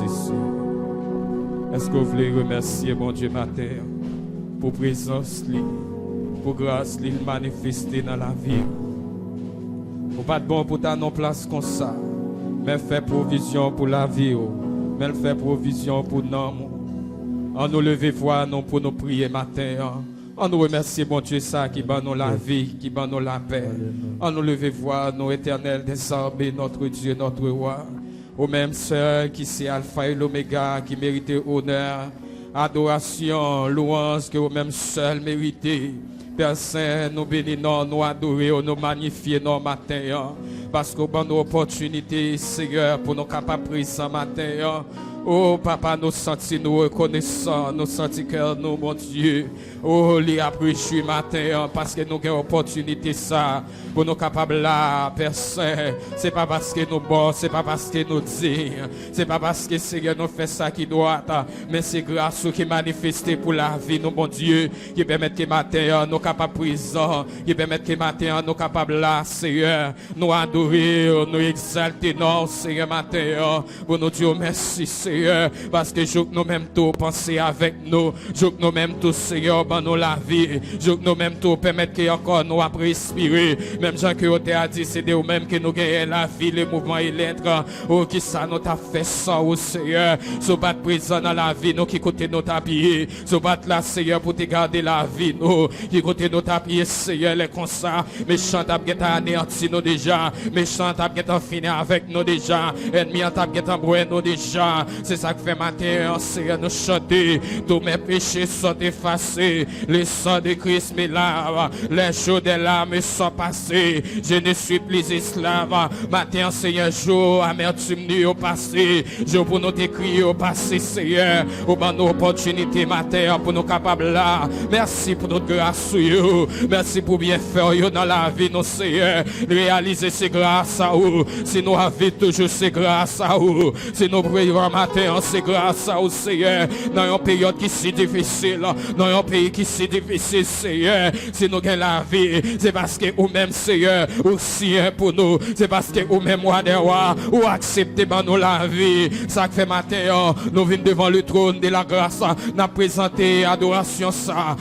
Jésus. Est-ce que vous voulez remercier mon Dieu matin pour présence, pour grâce, manifestée dans la vie? Ou pas de bon pour ta non place comme ça, mais fait provision pour la vie, mais fait provision pour nous. On nous lever voir nous pour nous prier matin. On nous remercie mon Dieu ça qui bat nous la vie, qui bat nous la paix. On nous lever voir nous éternel des armées, notre Dieu, notre roi. Au même Sœur qui c'est Alpha et l'Oméga, qui mérite honneur, adoration, louange que au même seul mérité. Père Saint, nous bénissons, nous adorons, nous magnifions nos matins. Parce qu'on a une opportunité, Seigneur, pour nous capables de prier matin. Oh papa, nous sentons nous reconnaissants, nous sentons que nous, mon Dieu, oh les apprécier matin parce que nous avons opportunité ça pour nous capables là, Père Saint. C'est pas parce que nous bons, c'est pas parce que nous disons, c'est pas parce que Seigneur nous fait ça qui doit, mais c'est grâce qui est manifesté pour la vie, nous, mon Dieu, qui permet que matin nous capables présents, qui permet que matin nous capables là, Seigneur, nous adorer, nous exalter, non, Seigneur, matin, pour nous dire merci, Seigneur, parce que je nous-mêmes tout penser avec nous, je nous-mêmes tout, Seigneur, dans nous la vie, je nous-mêmes tout permettre que encore nous après respirer, même Jean que tu as dit, c'est de nous-mêmes que nous gagnons la vie, les mouvements et l'être, oh, qui ça nous t'a fait ça, oh, Seigneur, so pas présent dans la vie, nous qui côté nous t'habiller, so pas là, Seigneur, pour te garder la vie, nous, qui côté nous t'habiller, Seigneur, les comme ça, méchant t'as bien anéanti nous déjà, méchant t'as bien fini avec nous déjà, ennemi t'as bien embrouillé nous déjà. C'est ça que fait matin, Seigneur, nous chanter. Tous mes péchés sont effacés. Le sang de Christ me lave. Les jours des larmes sont passés. Je ne suis plus esclave. Matin, Seigneur, jour, amertume nu au passé. Jour pour nous décrire au passé, Seigneur. Au bon nos opportunités, matin, pour nous capables là. Merci pour notre grâce, yo. Merci pour bien faire dans la vie, nous, Seigneur. Réaliser ces grâces à vous. Si nous avons toujours ces grâces à vous. Si nous prions matin, c'est grâce au Seigneur. Dans une période qui est si difficile, dans un pays qui est si difficile, Seigneur, si nous gagnons la vie, c'est parce que vous-même, Seigneur, aussi pour nous, c'est parce que vous-même, roi des rois, ou acceptez nous la vie. Ça fait matin, nous venons devant le trône de la grâce, nous présenter adoration ça.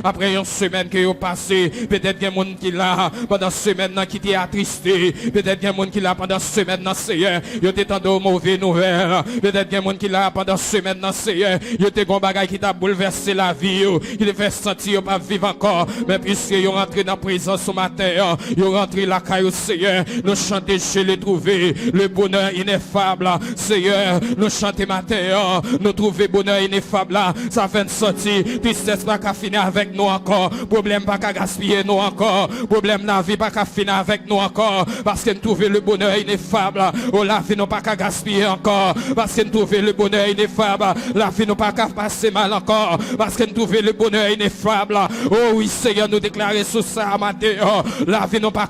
Après une semaine que vous passez, peut-être qu'il y a des gens qui là pendant une semaine qui t'est attristé. Peut-être qu'il y a des gens qui là pendant une semaine, Seigneur, ils ont entendu de mauvaises nouvelles. Peut-être qu'il y a des gens qui là pendant une semaine, Seigneur, ils ont des bagages qui t'a bouleversé la vie, qui les fait sentir pas vivre encore. Mais puisqu'ils sont rentrés dans la présence ce matin, ils sont rentrés la caille, Seigneur, nous chantons chez les trouver le bonheur ineffable, Seigneur, nous chantons matin, nous trouver bonheur ineffable, ça fait une sortie, tristesse pas qu'à finir avec nous encore, problème pas qu'à gaspiller nous encore, problème la vie pas qu'à finir avec nous encore, parce que nous trouvons le bonheur ineffable, oh la vie nous pas qu'à gaspiller encore, parce que nous trouvons le bonheur ineffable, la vie nous pas qu'à passer mal encore, parce que nous trouvons le bonheur ineffable, oh oui Seigneur, nous déclarer sur ça matin, la vie nous pas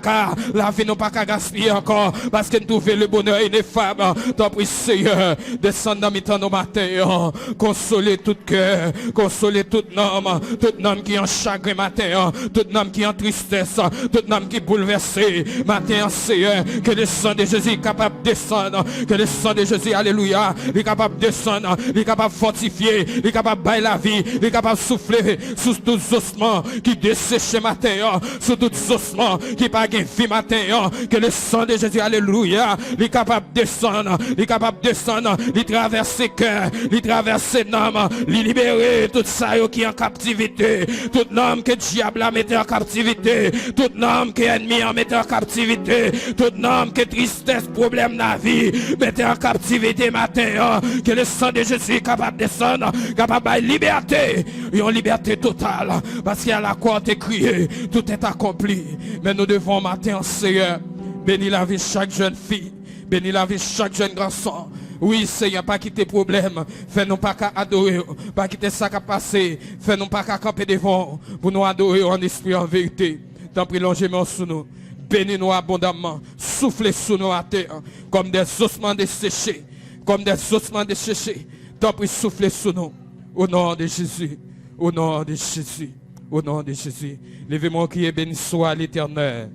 qu'à gaspiller encore, parce que nous trouvons le bonheur ineffable, t'en prie Seigneur, descendre dans mes temps nos matins, consoler tout cœur, consoler tout homme qui est en chagrin matin, tout homme qui est en tristesse, tout homme qui est bouleversé matin, Seigneur, que le sang de Jésus est capable de descendre, que le sang de Jésus, alléluia, est capable de descendre, est capable de fortifier, est capable de bailler la vie, est capable de souffler sur tous les ossements qui desséchent matin, sur tous les ossements qui pas de vie matin, que le sang de Jésus, alléluia, est capable de descendre, est capable de descendre, de traverser cœur, de traverser l'âme, de libérer tout ça qui est en captivité. Tout homme que diable a mis en captivité, tout homme que ennemi a mis en captivité, tout homme que tristesse, problème dans la vie, mettez en captivité matin, que le sang de Jésus est capable de descendre, capable de liberté, une liberté totale, parce qu'à la croix t'es crié, tout est accompli. Mais nous devons matin, Seigneur, bénir la vie de chaque jeune fille, bénir la vie de chaque jeune garçon. Oui, Seigneur, pas quitter problème. Fais-nous pas qu'à adorer. Pas quitter ça qui a passé. Fais-nous pas qu'à camper devant. Pour nous adorer en esprit, en vérité. T'en prie, longez-moi sous nous. Bénis-nous abondamment. Soufflez sous nous à terre. Comme des ossements desséchés. Comme des ossements desséchés. T'en prie, soufflez sous nous. Au nom de Jésus. Au nom de Jésus. Au nom de Jésus. Levez-moi, criez, béni soit l'Éternel.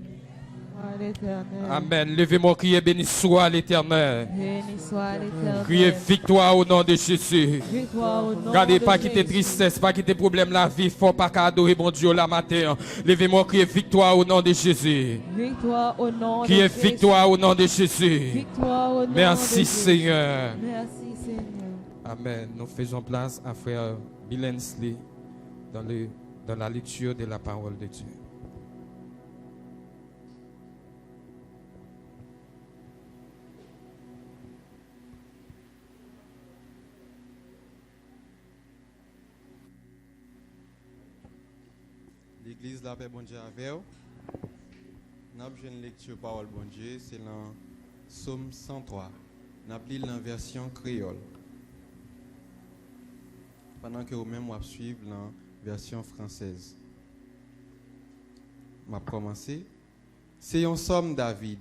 Amen. Levez-moi, criez, béni soit l'Éternel. Criez victoire au nom de Jésus. Gardez pas quitter tristesse, pas quitter problème la vie, faut pas adorer mon Dieu la matin. Levez-moi, criez victoire au nom de Jésus. Victoire au nom de Criez Jésus. victoire au nom de Jésus. Victoire au nom Merci de Seigneur. Jésus. Merci Seigneur. Amen. Nous faisons place à frère Bill Hensley dans la lecture de la parole de Dieu. L'église la paix bon Dieu avec vous. Nous avons une lecture parole bon Dieu, c'est dans Psaume 103. Nous avons lu la version créole. Pendant que vous-même vous suivez la version française. Je vais commencer. C'est un psaume David.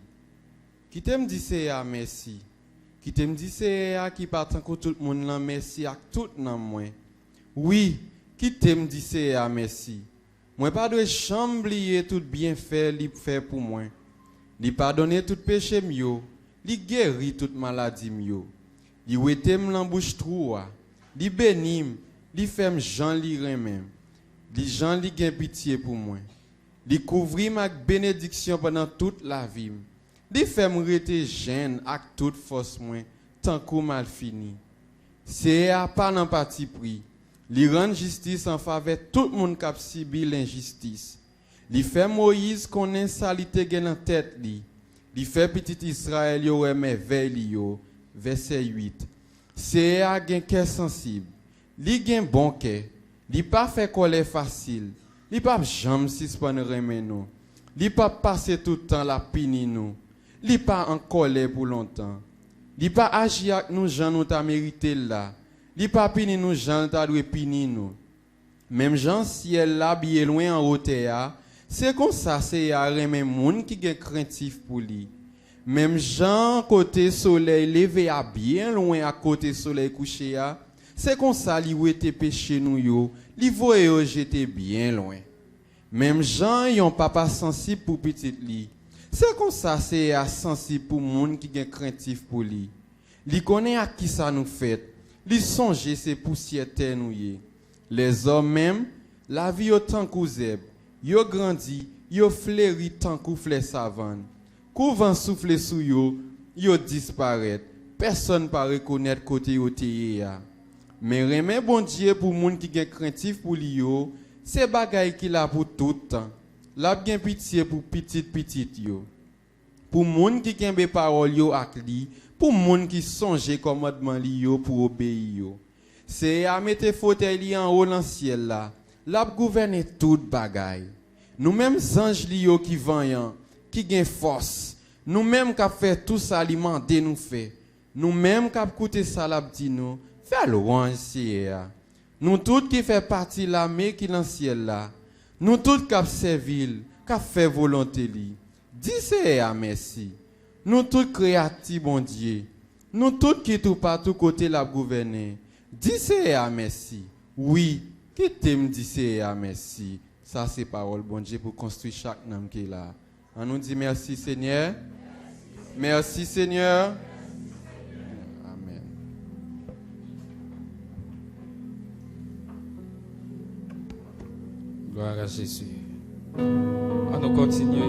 Qui t'aime dit c'est à merci. Qui t'aime dit c'est à qui partant que tout le monde là merci à tout nan moi. Oui, qui t'aime dit c'est à merci. Moi pas de chamblier tout bienfait li fait pour moi. Li pardonner tout péché mio, li guérit toute maladie mio. Li wetem l'embouche troua, li bénim, li fem Jean li remem. Li Jean li gen pitié pour moi. Li couvri ma bénédiction pendant toute la vie. Li fem rete jeune ak toute force moi, tant kou mal fini. C'est à pas nan parti pris. Li rend justice en faveur tout le monde qui a subi l'injustice. Li fait Moïse connaît salité gen en tête li. Li fait petit Israël yo merveille li yo. Verset 8. C'est à gen cœur sensible. Li gen bon cœur. Li pas fait colère facile. Li pas jamais suspendre remen nous. Li pas passer tout le temps la pini nous. Li pas en colère pour longtemps. Li pas agir avec nous gens nous t'a mérité là. Li pa pini nous Jean ta dwe pini nous. Même Jean ciel là bien loin en hauteur, c'est comme ça c'est ya remen moun qui gen craintif pour lui. Même Jean côté soleil levé à bien loin à côté soleil couché a, c'est comme ça li ou était péché nous yo, li voye yo jeté bien loin. Même Jean yon papa sensible pour petit li. C'est comme ça c'est ya sensible pour moun qui gen craintif pour lui. Li connaît à qui ça nous fait. Li songe ces poussières ternouillées. Les hommes même, la vie autant qu'au zèbre, yo grandi, yo fleuri tant qu'au fleur savane. Couvent souffle sous yo, yo disparaît. Personne pas reconnaître côté yo teye ya. Mais remen bon Dieu pour moun qui gen craintif pour li yo, c'est bagay ki la pour tout temps. La gen pitié pour petit yo. Pour moun qui gen be parole yo ak li, pour moun qui songe commandement li yo pour obéir yo. C'est à mettre fauteuil li en haut dans ciel là. L'a gouverner tout bagay. Nous mêmes anges li yo qui vaillant, qui gen force. Nous mêmes qu'a fait tout ça alimenter nous fait. Nous mêmes qu'a coûter ça l'a dit nous, fait louange siya. Nous tous qui fait partie l'armée qui dans ciel là. Nous tous qu'a servir, qu'a fait volonté li. Dis c'est à merci. Nous tous créatifs, bon Dieu. Nous tous qui tout partout côté la gouverner. Dis c'est à merci. Oui, qui t'aime dit c'est à merci. Ça c'est parole, bon Dieu, pour construire chaque nom qui est là. On nous dit merci Seigneur. Merci Seigneur. Amen. Gloire à Jésus. On nous continue.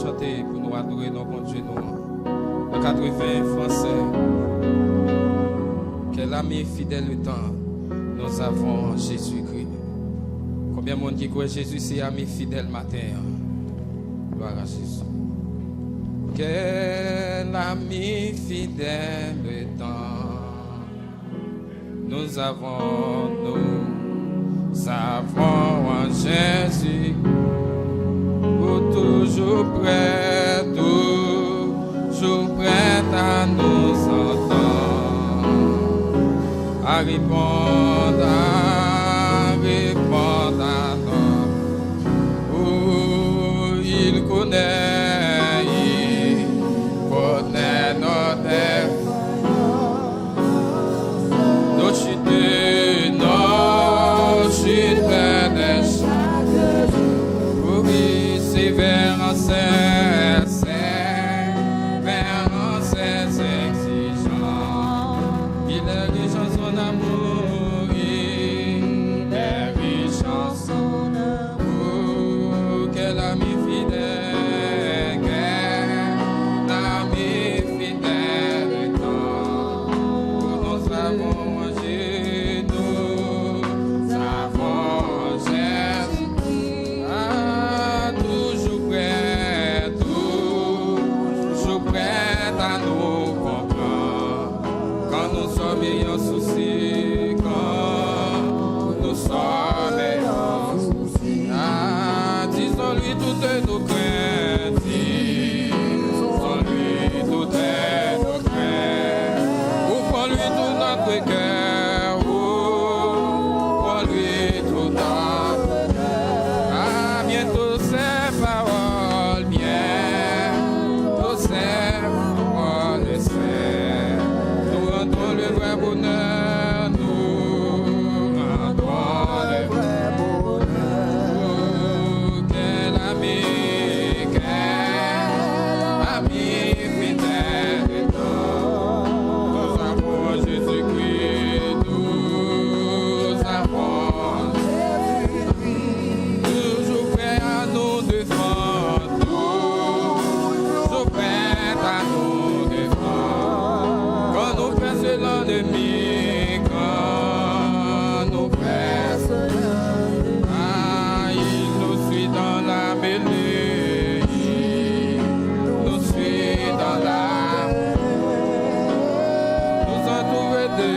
Chanter pour nous adorer nos bon Dieu nous. Le 80 français. Quel ami fidèle le temps nous avons Jésus-Christ. Combien de monde qui croit Jésus c'est ami fidèle matin. Gloire à Jésus. Quel ami fidèle le temps nous avons en Jésus. Toujours prêt à nous entendre, à répondre à nous. Oh, il connaît nos défauts, nos chutes, révérences, révérences exigeants. Il est riche en son amour, il est riche en son amour. Quel ami fidèle, quel ami fidèle, tant nous avons mangé, nous avons Jésus, toujours prêt à nous comprendre, quand nous sommes ayant souci, quand nous sommes ayant souci. Disons-lui toutes nos craintes, disons-lui toutes nos craintes, ouvrons-lui tout notre cœur, ouvrons-lui tout notre cœur. Bientôt ces paroles, bientôt ces paroles, nous rendrons le vrai bonheur, nous rendrons le vrai bonheur. Quel ami fidèle, nous avons Jésus-Christ, nous avons toujours prêt à nous défendre, toujours prêt à nous défendre. Quand nous pressons l'ennemi, quand nous pressons l'ennemi, il nous suit dans la mêlée, il nous suit dans la nous entourer de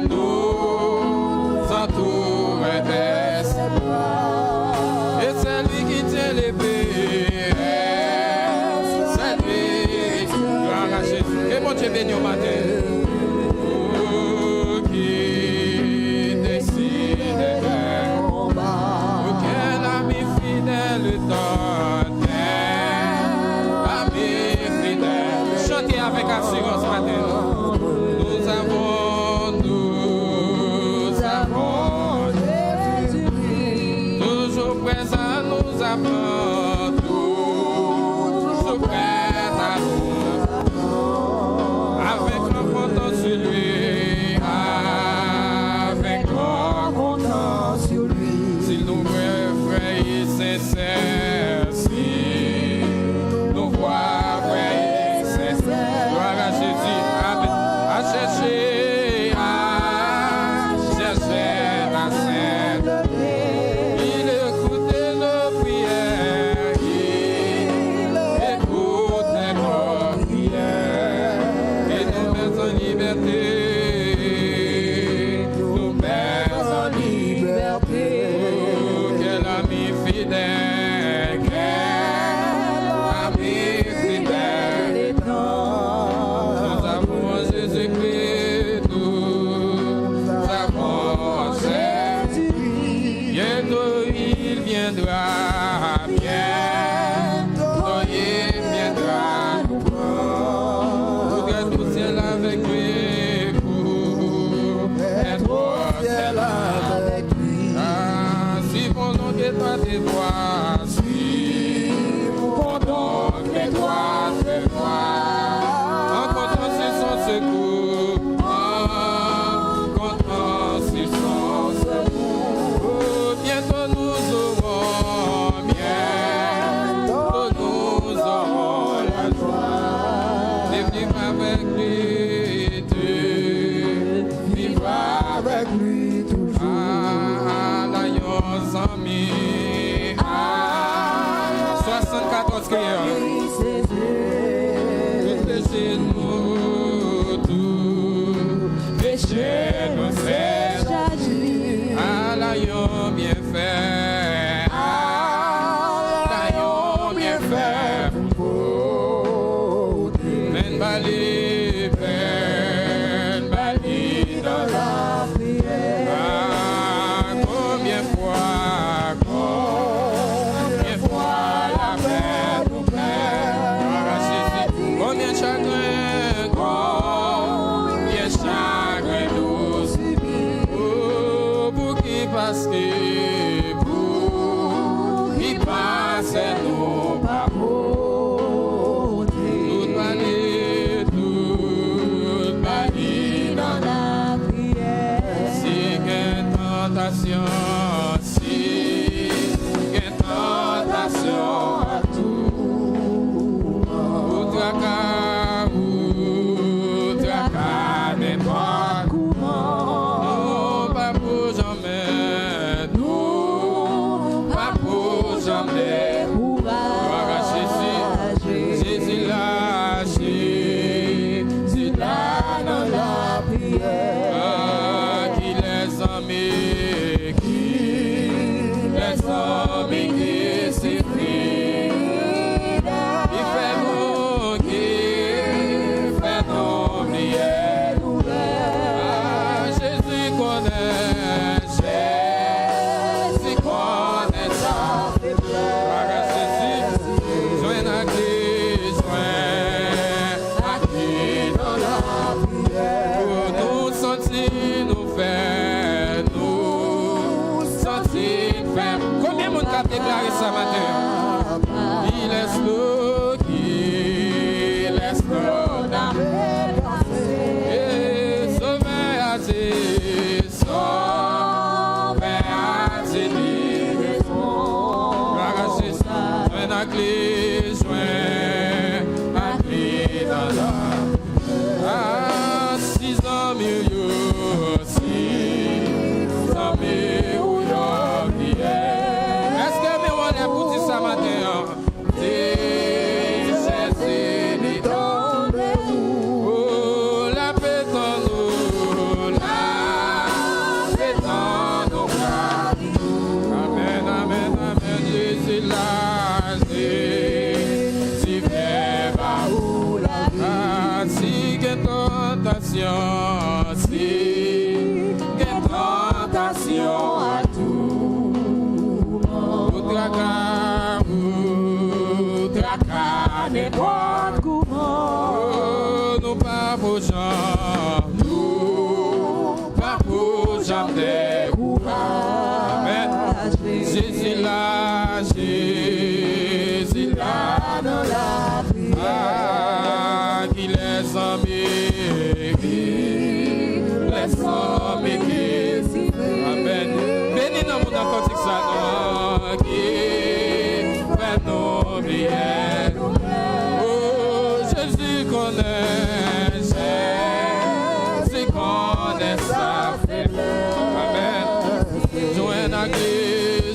nous entourer de ses bras. Et c'est lui qui tient l'épée, c'est lui qui gloire à Jésus. Et mon Dieu béni au matin, qui décide de combat. Quel ami fidèle donne, ami fidèle. Chantez avec assurance matin. Nous avons Jésus-Christ, toujours présent, nous avons toujours prêt à nous, avec l'enfant sur lui, avec l'enfant sur lui. S'il nous vrai et sincère, si nous voit vrai et sincère, gloire à Jésus, amen. À chercher la sainte, il écoute nos prières, il écoute nos prières, et nous met en liberté, nous met en liberté. Oh, quel ami fidèle, quel ami fidèle, nous avons Jésus-Christ, nous avons Jésus. Bientôt il viendra, bientôt il viendra nous prendre, pour être au ciel avec lui, pour être au ciel avec lui. Suivons donc tes voies, suivons donc tes voies, en comptant sur son secours, en comptant sur son secours. Oh, bientôt nous aurons la joie de vivre avec lui, de vivre avec lui toujours. L'ayons amis, 74 crieurs. Tout péché nous, tout péché nous sèche. L'ayons bien fait, l'ayons bien fait. Men bali dans la prière. Combien fois semblait. Gloire à Jésus. Jésus là, Jésus là dans la prière. Ah, qui les amis, qui s'est pris. Il fait nous, qui fait nous oublier. Ah, Jésus connaît, Jésus connaît ça. Gloire à Jésus, joins à Christ, joins à qui dans la prière. Pour nous sentir, nous faire, nous sentir faire. Combien de monde a déclaré ça matin? Il laisse l'eau, il laisse l'eau et sauver à Dieu, sauver à Dieu. Gloire à Jésus, joins à clé, joins à clé dans la. Ah, 6 ans mieux, 6 ans mieux, est-ce que nous on est pour dire ça matin? Jésus nous donne oh, la paix en nous, la paix en nous. Amen, amen, amen. Jésus là, Jésus fait baou la vie. Ah, si que tentation, si que tentation à tout. Traka n'importe comment. Oh, nous pas pour gens, nous pas pour gens découvrir. Amen. Jésus là, Jésus là dans la prière. Ah, qui les amis, les amis qui. Amen. Bénis dans mon cantique ça, non, qui fait nos prières. Oh, Jésus connaît, Jésus connaît sa faiblesse. Amen. Joins à qui,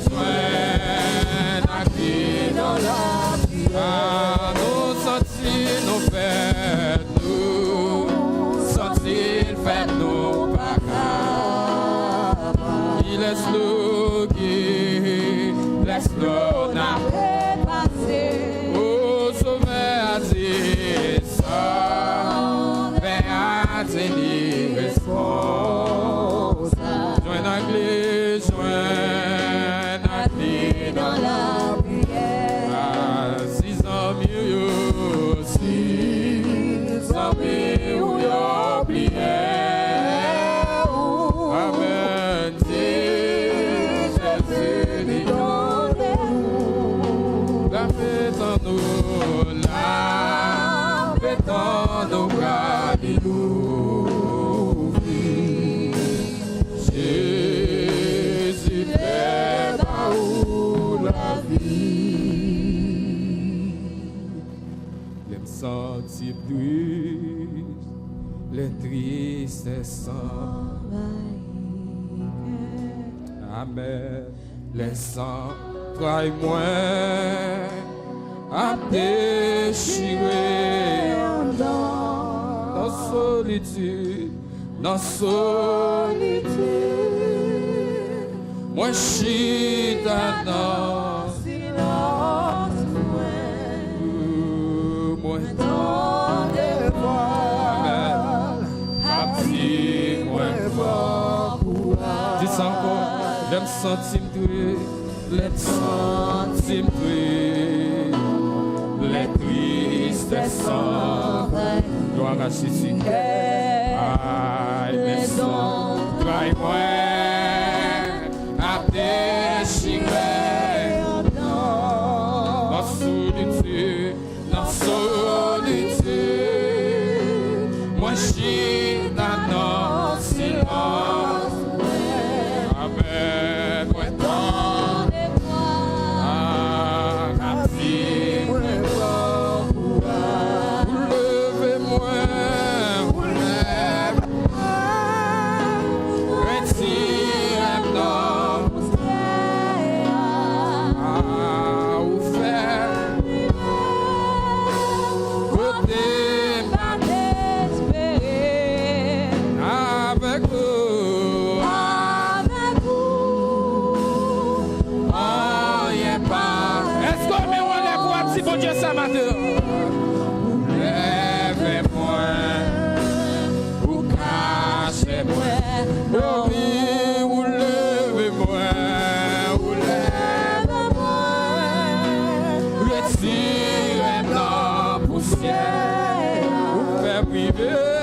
joins à qui dans la prière. Ah, nous sentir nos fêtes, nous sentir fêtes, nous pas. Il laisse l'eau qui laisse l'eau n'a passé. Oh, sauver à Dieu, sauver à Dieu, réponse. Joins à clé, joins à clé dans la prière. Ah, 6 ans mieux, 6 ans mieux, oublié. Amen. La paix en nous, la paix en nous, nous Jésus fait baou la vie. Les sentir plus, les tristesses Amen. Les sangs trahi moins à déchirer dans solitude, dans solitude. Moi chita dans silence, moi dans des voiles, abdi moi fort. Dis encore. J'aime sentir tuer, les sentir tuer, les tristesses gloire à Jésus. Aïe, mes sons, trahi moi, à déchirer, dans solitude, moi j'y dans silence. Amen. Levez-moi, bon Dieu, ça matin. Lève-moi, ou cachez-moi. Oh oui, ou lève-moi, ou lève-moi. Retirez la poussière, ou fait priver.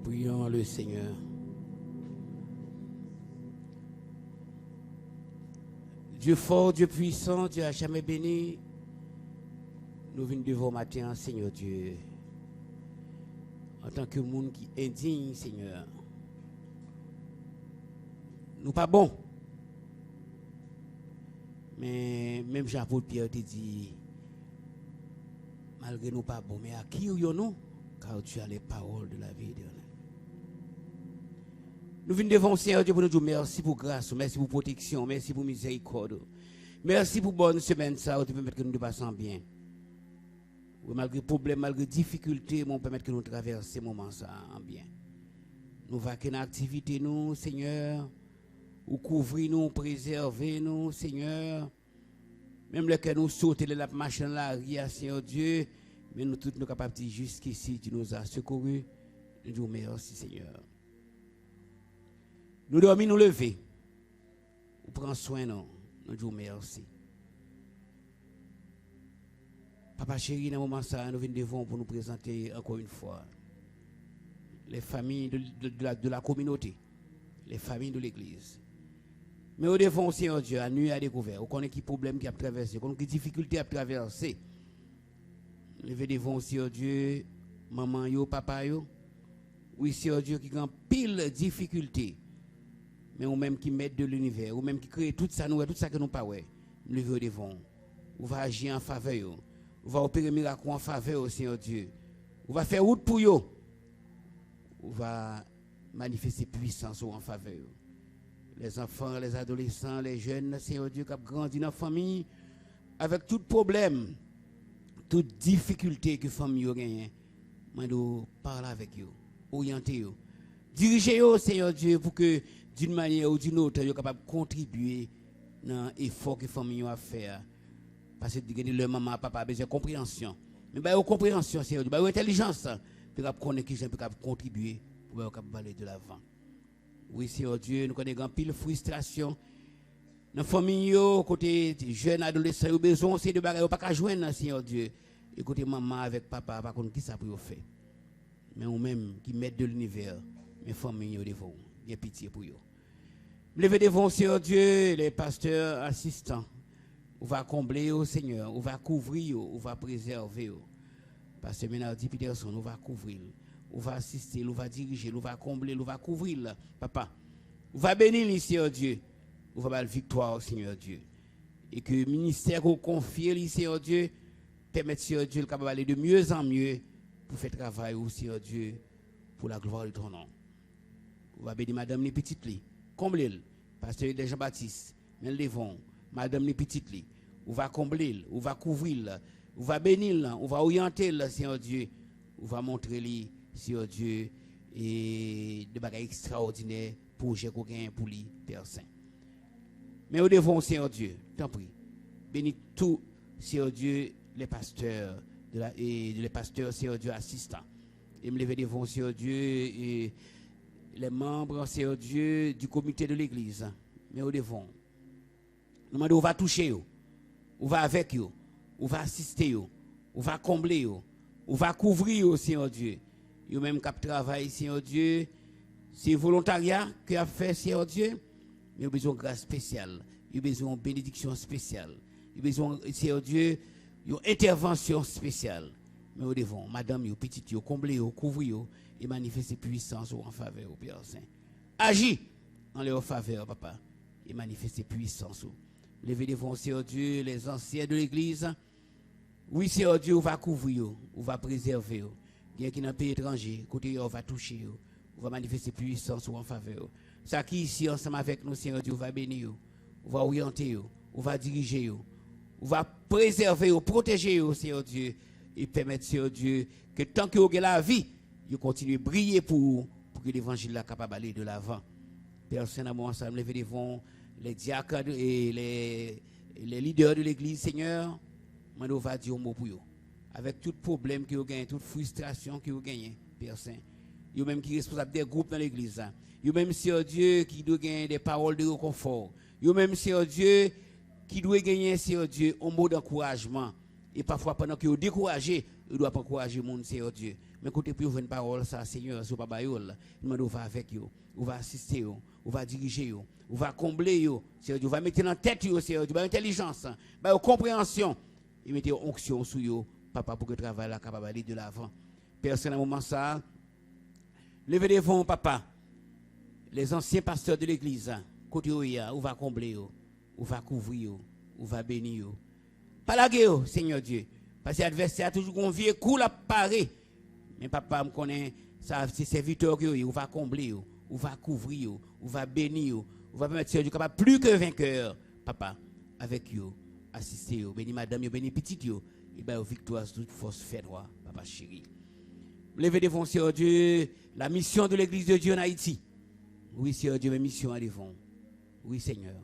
Prions le Seigneur. Dieu fort, Dieu puissant, Dieu à jamais béni. Nous venons devant matin, Seigneur Dieu, en tant que monde qui est indigne, Seigneur. Nous pas bons. Mais même Jean-Paul Pierre te dit, malgré nous pas bons, mais à qui nous, car tu as les paroles de la vie éternelle. Nous venons devant le Seigneur Dieu pour nous dire merci pour grâce, merci pour protection, merci pour miséricorde. Merci pour bonne semaine, ça, tu permettre que nous nous passions bien. Malgré problème, malgré difficulté, nous permettre que nous traversions ces moments ça en bien. Nous vaquons nos activités, nous, Seigneur, ou couvrir nous, préserver nous, Seigneur. Même le que nous sautons la machine là, rien, Seigneur Dieu, mais nous tous nous capables de dire jusqu'ici, tu nous as secourus. Nous disons merci, Seigneur. Nous dormons, nous lever. Nous prenons soin, nous disons merci. Papa chéri, dans ce moment ça, nous venons devant pour nous présenter encore une fois les familles de la communauté, les familles de l'église. Mais au devant, Seigneur Dieu, à nuit à découvert, on connaît qui problème qui a traversé, on connaît qui difficulté a traversé. Nous venons devant, Seigneur Dieu, maman yo, papa yo, oui, Seigneur Dieu, qui a pile difficulté, mais ou même qui met de l'univers, ou même qui crée tout ça, tout ça que nous pas ouais, nous venons devant, on va agir en faveur yo. On va opérer miracle en faveur au Seigneur Dieu. On va faire route pour eux. On va manifester puissance en faveur. Les enfants, les adolescents, les jeunes, Seigneur Dieu, qui ont grandi dans la famille, avec tout problème, toute difficulté que la famille a gagné, je parle avec eux, orienter eux. Dirigez eux, Seigneur Dieu, pour que d'une manière ou d'une autre, ils soient capables de contribuer dans l'effort que la famille a fait. Parce que le maman, papa a besoin de compréhension. Mais bah, compréhension, c'est bah, intelligence. Pour connaître qui peut contribuer pour aller de l'avant. Oui, Seigneur Dieu, nous connaissons une pile de frustration. Dans la famille, côté jeunes adolescents, ils ont besoin de bagages, pas qu'à joindre, Seigneur Dieu. Et côté maman avec papa, par contre, qui ça peut faire. Mais ou même qui mettent de l'univers, mes familles devant, il y a pitié pour eux. Levez devant, Seigneur Dieu, les pasteurs assistants. On va combler au Seigneur, on va couvrir, on va préserver. Parce que Menardi Peterson, on va couvrir, on va assister, on va diriger, on va combler, on va couvrir. Papa, on va bénir, Seigneur Dieu. nous va la victoire, Seigneur Dieu. Et que le ministère qu'on confie, Seigneur Dieu, permette, Seigneur Dieu, capable d'aller de mieux en mieux pour faire travail, Seigneur Dieu, pour la gloire de ton nom. On va bénir Madame les petites lits, combler, Pasteur de Jean-Baptiste, mais devant, Madame les petites lits, on va combler, on va couvrir, on va bénir, on va orienter, Seigneur Dieu, on va montrer, Seigneur Dieu, et des bagages extraordinaires pour pour lui, Père Saint. Mais nous devons, Seigneur Dieu, t'en prie, bénis tous, Seigneur Dieu, les pasteurs, et les pasteurs, Seigneur Dieu, assistants. Et me lever devant, Seigneur Dieu, et les membres, Seigneur Dieu, du comité de l'église. Mais nous devons. Nous demandons, on va toucher, on va avec eux, on va assister, on va combler, on va couvrir, Seigneur Dieu. Yo même qui travaille, Seigneur Dieu, c'est volontariat que a fait, Seigneur Dieu. Mais il a besoin de grâce spéciale, il a besoin de bénédiction spéciale, il a besoin, Seigneur Dieu, une intervention spéciale. Mais nous devons, madame, petite, combler, couvrir et manifester puissance en faveur au Père Saint. Agis en leur faveur, papa, et manifester puissance. Levez devant, Seigneur Dieu, les anciens de l'église. Oui, Seigneur Dieu, on va couvrir, on va préserver. Il y a qui dans un pays étranger, côté on va toucher, on va manifester puissance en faveur. Ça qui ici ensemble avec nous, Seigneur Dieu, on va bénir, on va orienter, on va diriger, on va préserver, protéger, Seigneur Dieu, et permettre, Seigneur Dieu, que tant que vous avez la vie, vous continuez à briller pour que l'évangile soit capable d'aller de l'avant. Père Saint-Amour, ensemble, levez devant les diacres et les leaders de l'église, Seigneur, on va dire un mot pour eux. Avec tout problème que vous gagnez, toute frustration que vous gagnez, Père Saint. Vous même qui est responsable des groupes dans l'église. Vous même, Seigneur Dieu, qui doit gagner des paroles de réconfort. Vous même, Seigneur Dieu, qui doit gagner, Seigneur Dieu, un mot d'encouragement. Et parfois, pendant que vous découragez, vous doit pas encourager le monde, Seigneur Dieu. Mais quand vous avez une parole, ça, Seigneur, sur Papa Yol, nous va avec vous, on va assister, on va diriger, on va combler, Seigneur Dieu, on va mettre dans la tête, Seigneur Dieu, intelligence, compréhension, et mettre onction sur vous, Papa, pour que le travail soit capable d'aller de l'avant. Personne à un moment ça, levez devant, Papa, les anciens pasteurs de l'église, côté on va combler, on va couvrir, on va bénir. Pas la guerre, Seigneur Dieu. Parce que l'adversaire a toujours un vieux coup à parer. Mais papa me connaît, ça c'est serviteur que on va combler, on va couvrir, on va bénir, on va permettre Dieu capable plus que vainqueur, papa, avec vous, assister, béni madame, béni petite, et bien victoire toute force fait droit, papa chéri. Levez devant Seigneur Dieu la mission de l'église de Dieu en Haïti. Oui, Seigneur Dieu, ma mission à devant. Oui, Seigneur.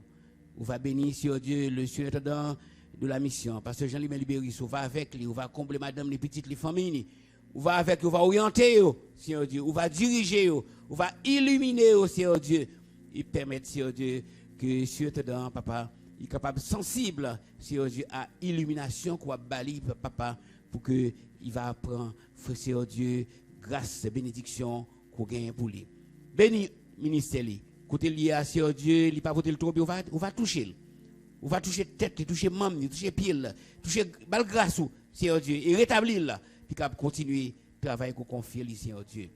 On va bénir, Seigneur Dieu, le surintendant de la mission. Parce que Jean-Louis Libéris, on va avec lui, on va combler madame, les petites, les familles. On va avec, on va orienter, Seigneur Dieu. On va diriger, on va illuminer, Seigneur Dieu. Et permettre, Seigneur Dieu, que surintendant, papa, il est capable, sensible, Seigneur Dieu, à illumination qu'on va balayer, papa, pour que il va apprendre, Seigneur Dieu, grâce, bénédiction qu'on gagne pour lui. Béni, ministère, côté lié à Seigneur Dieu, il pas voter le trop, on va toucher. On va toucher tête, toucher membre, toucher pied, toucher bal grâce, Seigneur Dieu, et rétablir là, puis qu'on continuer à travailler qu'on confie, Seigneur Dieu.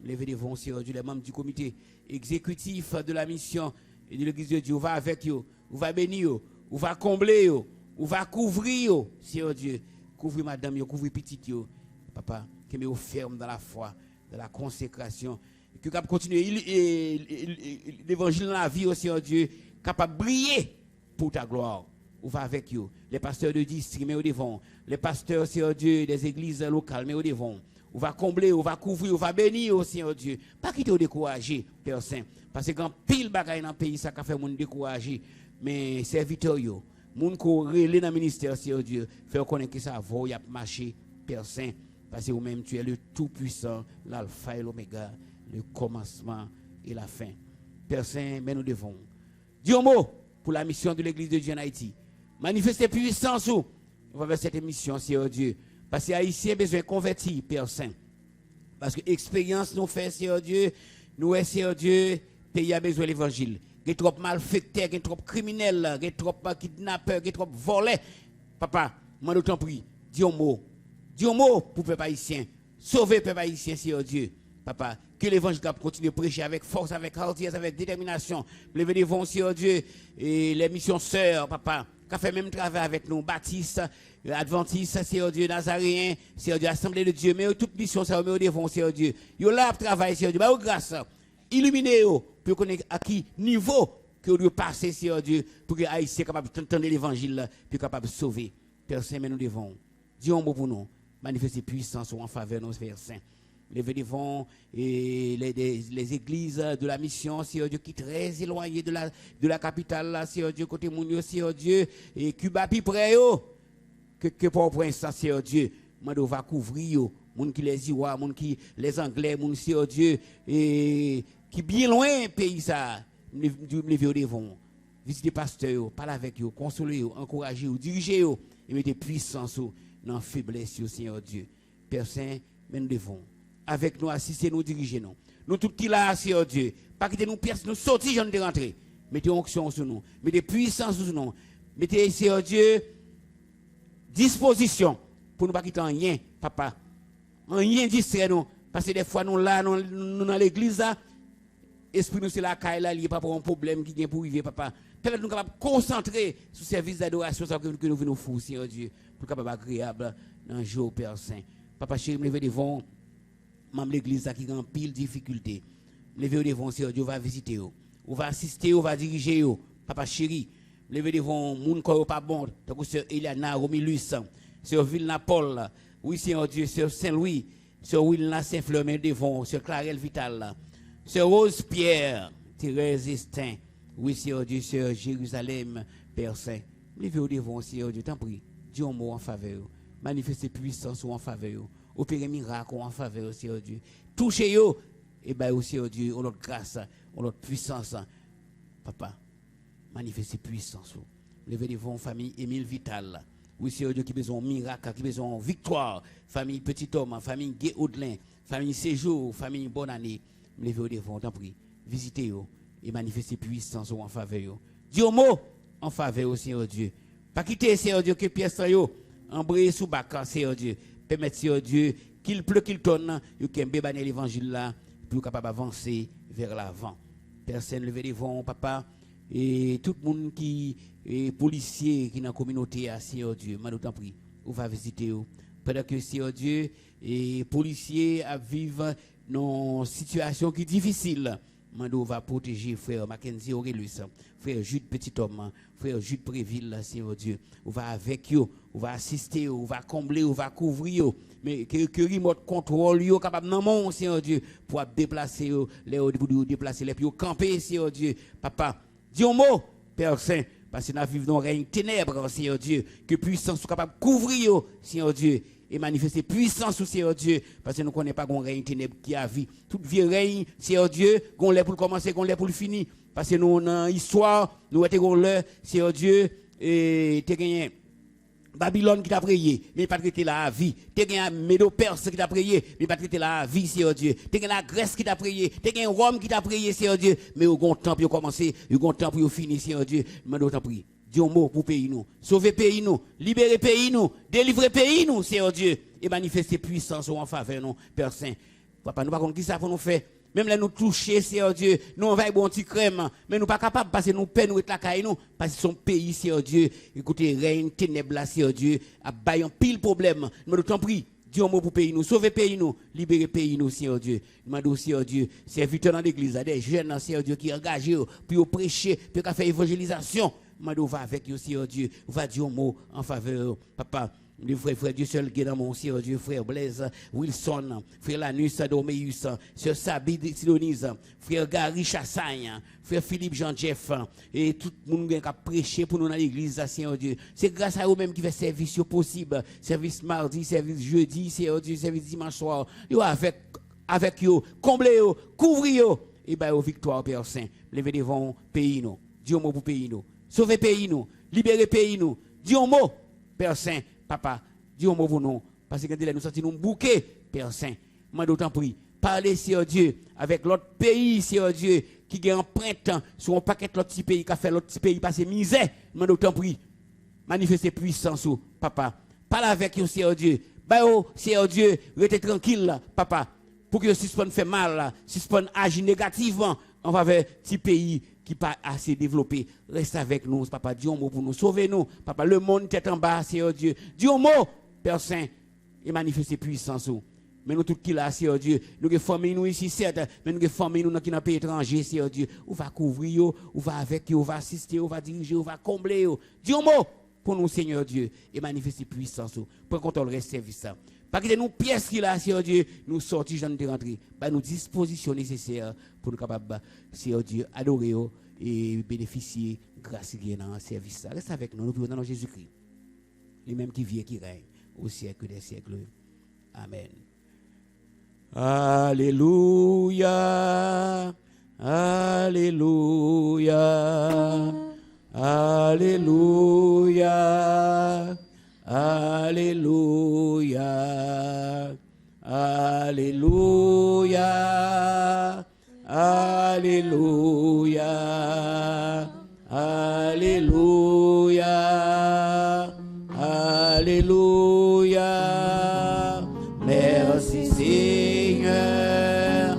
Levez devant, Seigneur Dieu, les membres du comité exécutif de la mission et de l'église de Dieu, on va avec eux, on va bénir, on va combler, on va couvrir, Seigneur Dieu, couvrir madame, couvrir petite, papa, qui me ferme dans la foi, dans la consécration, que capable continuer l'évangile dans la vie, Seigneur Dieu, capable de briller pour ta gloire. On va avec vous. Les pasteurs de district, mais au devant. Les pasteurs, Seigneur Dieu, des églises locales, mais au devant. On va combler, on va couvrir, on va bénir, Seigneur Dieu. Pas quitter au décourager, Père Saint. Parce que quand pile bagaille dans le pays, ça fait mon décourager. Mais serviteurs, moun ko relé dans le ministère, Seigneur Dieu, fait connaître que ça va, y a marché, Père Saint. Parce que vous-même, tu es le tout-puissant, l'alpha et l'oméga, le commencement et la fin. Père Saint, mais nous devons. Dis un mot pour la mission de l'église de Dieu en Haïti. Manifestez puissance où on va faire cette émission, Seigneur Dieu. Parce que Haïtien a besoin de convertir, Père Saint. Parce que l'expérience nous fait, Seigneur Dieu, nous, Seigneur Dieu, pays a besoin de l'évangile. Il y a trop malfaiteurs, il y a trop criminels, il y a trop kidnappeurs, il y a trop volés. Papa, moi nous t'en prie, dis un mot. Dis un mot pour le peuple haïtien. Sauvez le peuple haïtien, Seigneur Dieu. Papa, que l'évangile continue de prêcher avec force, avec hardiesse, avec détermination. Levez devant, Seigneur Dieu, et les missions sœurs, papa, qui a fait même travail avec nous, Baptiste, Adventiste, Seigneur Dieu, Nazaréen, Seigneur Dieu, Assemblée de Dieu, mais toute mission, ça met au devant, Seigneur Dieu. Yo là, travail, Seigneur Dieu, bah, grâce, illuminez-vous, pour connaître à qui niveau que vous devez passer, Seigneur Dieu, pour que Haïtien capable d'entendre l'évangile, puis capable de sauver. Père Saint, mais nous devons, dis un mot pour nous, manifester puissance en faveur de nos Père Saint. Levez devant les églises de la mission, Seigneur Dieu, qui est très éloignées de la capitale, là, Seigneur Dieu, côté Mounio, Seigneur Dieu, et Cuba, puis près, que pour l'instant, Seigneur Dieu, nous va couvrir, moun qui les Irois, moun qui les Anglais, moun, Seigneur Dieu, et qui bien loin, pays, ça, levez devant, visitez pasteurs, parlez avec eux, consolez eux, encouragez eux, dirigez eux, et mettez puissance dans la faiblesse, Seigneur Dieu. Père Saint, mais nous devons. Avec nous, assister, nous diriger nous. Nous tout qui là, Seigneur Dieu. Pas quitter nous pièces, nous sortir, j'en ai rentré. Mettez onction sur nous. Mettez puissance sur nous. Mettez, Seigneur Dieu, disposition pour nous pas quitter rien, papa. Rien distrait nous. Parce que des fois, nous là, nous dans l'église là, esprit nous c'est la caille là, il n'y a pas pour un problème qui vient pour vivre, papa. Peut-être nous capables de concentrer sur le service d'adoration que nous venons faire, Seigneur Dieu, pour capable agréable dans le jour, Père Saint. Papa chéri, me lever devant. Même l'église qui a en pile difficulté. Levez devant, Seigneur Dieu, va visiter. On va assister, on va diriger. Papa chéri, levez devant, moun ko pas bon. Donc, Sœur Eliana, Romilus, Sœur Vilna Paul, oui, Seigneur Dieu, Sœur Saint-Louis, Sœur Wilna Saint-Fleur, mais devant, Sœur Clarelle Vital, Sœur Rose Pierre, Thérèse Estin, oui, Seigneur Dieu, Sœur Jérusalem, Père Saint. Levez devant, Seigneur Dieu, t'en prie, dis un mot en faveur, manifestez puissance en faveur. Opérer miracle en faveur, Seigneur Dieu. Touchez-vous, et bien aussi, Dieu, on notre grâce, on notre puissance. Papa, manifestez puissance. Levez devant famille Émile Vital. Oui, Seigneur Dieu, qui besoin de miracle, qui besoin de victoire. Famille Petit Homme, famille Gué Audelin, famille Séjour, famille Bonne Année. Levez devant, t'en prie. Visitez-vous et manifestez puissance en faveur. Dis un mot en faveur, Seigneur Dieu. Pas quitter, Seigneur Dieu, que pièce yo, embrayer sous bac, Seigneur Dieu. Permettez, Seigneur Dieu, qu'il pleut, qu'il tonne, qu'il y ait l'évangile là, pour capable d'avancer vers l'avant. Personne levé devant, papa, et tout le monde qui est policier, qui est dans la communauté, Seigneur Dieu, je t'en prie, on va visiter. Pendant que, Seigneur Dieu, et policiers vivent dans une situation qui est difficile. Mando va protéger frère Mackenzie Aurelius, frère Jude Petit Homme, frère Jude Préville, Seigneur Dieu. On va avec eux, on va assister, on va combler, on va couvrir. Mais que remote contrôle, yo capable dans mon Seigneur Dieu, pour déplacer les déplacer les puis camper, Seigneur Dieu. Papa, dis un mot, Père Saint, parce que nous vivons dans un règne ténèbres, Seigneur Dieu, que puissance soit capable de couvrir, Seigneur Dieu. Et manifester puissance au Seigneur Dieu, parce que nous ne connaissons pas qu'on règne ténèbres qui a vie. Tout vieux règne, Seigneur Dieu, qu'on l'est pour le commencer, qu'on l'est pour le finir. Parce que nous, dans l'histoire, nous avons l'heure, Seigneur Dieu, et tu as gagné Babylone qui t'a prié, mais pas traité la vie. Tu as gagné Médo-Perse qui t'a prié, mais pas traité la vie, Seigneur Dieu. Tu as gagné la Grèce qui t'a prié, tu as gagné Rome qui t'a prié, Seigneur Dieu. Mais au grand temps pour commencer, au grand temps pour finir, Seigneur Dieu. Je t'en prie. Dis un mot pour pays nous, sauver pays nous, libérer pays nous, délivrer pays nous, Seigneur Dieu, et manifester puissance en faveur nous, Père Saint. Papa, nous ne savons pas qui ça pour nous faire. Même là nous toucher, Seigneur Dieu, nous on va bon petit crème, mais nous pas capables parce que nous peine nous être la caille nous, parce que son pays, Seigneur Dieu, écoutez, règne ténèbres là, Seigneur Dieu, a baillant pile problème. Nous t'en prie. Dis un mot pour pays nous, sauver pays nous, libérer pays nous, Seigneur Dieu. Demandons, Seigneur Dieu, serviteurs dans l'église, des jeunes, Seigneur Dieu, qui sont engagés, pour prêcher, pour faire évangélisation. Mando va avec vous, Seigneur Dieu. On va dire un mot en faveur, papa. Le frère Dieu seul qui est dans mon Seigneur Dieu, frère Blaise Wilson, frère Lanus Doméus, sœur Sabi Sidonise, frère Gary Chassagne, frère Philippe Jean-Jeff, et tout le monde qui a prêché pour nous dans l'église, Seigneur Dieu. C'est grâce à eux-mêmes qui fait service possible, service mardi, service jeudi, Seigneur Dieu, service dimanche soir. Yo avec eux, comblez eux, couvrez eux, et bien aux victoires, Père Saint. Levez devant pays nous, dis un mot pour pays nous. Sauver pays nous, libérer pays nous. Dis un mot, Père Saint, papa, dis un mot pour nous. Parce que nous sortons nous bouquet, Père Saint. Moi d'autant prie. Parlez, Seigneur Dieu, avec l'autre pays, Seigneur Dieu, qui a empreinte sur un paquet de l'autre petit pays, qui a fait l'autre petit pays passer misère. Moi d'autant prie. Manifestez puissance, papa. Parlez avec vous, Seigneur Dieu. Bah, Seigneur Dieu, restez tranquille, papa. pour que suspend fait mal, suspend agir négativement en faveur de pays qui pas assez développé. Reste avec nous, papa, dis un mot pour nous sauver nous. Papa, le monde tête en bas, Seigneur Dieu. Dis un mot, Père Saint, et manifeste puissance. Mais nous, tout qui là, Seigneur Dieu, nous avons formé nous ici, certes, mais nous avons formé nous dans un pays étranger, Seigneur Dieu. On va couvrir, on va avec, on va assister, on va diriger, on va combler. Dis un mot pour nous, Seigneur Dieu, et manifester puissance. Pour qu'on le reste service. Pas que nous pièces qui là, Seigneur Dieu, nous sortir, de rentrer. Pas nous dispositions nécessaires pour nous capables, Seigneur Dieu, adorer et bénéficier grâce qui est dans le service. Reste avec nous, nous prions dans Jésus-Christ. Lui-même qui vit et qui règne au siècle des siècles. Amen. Alléluia. Alléluia. Alléluia. Alléluia. Alléluia. Alléluia. Alléluia. Alléluia. Merci Seigneur.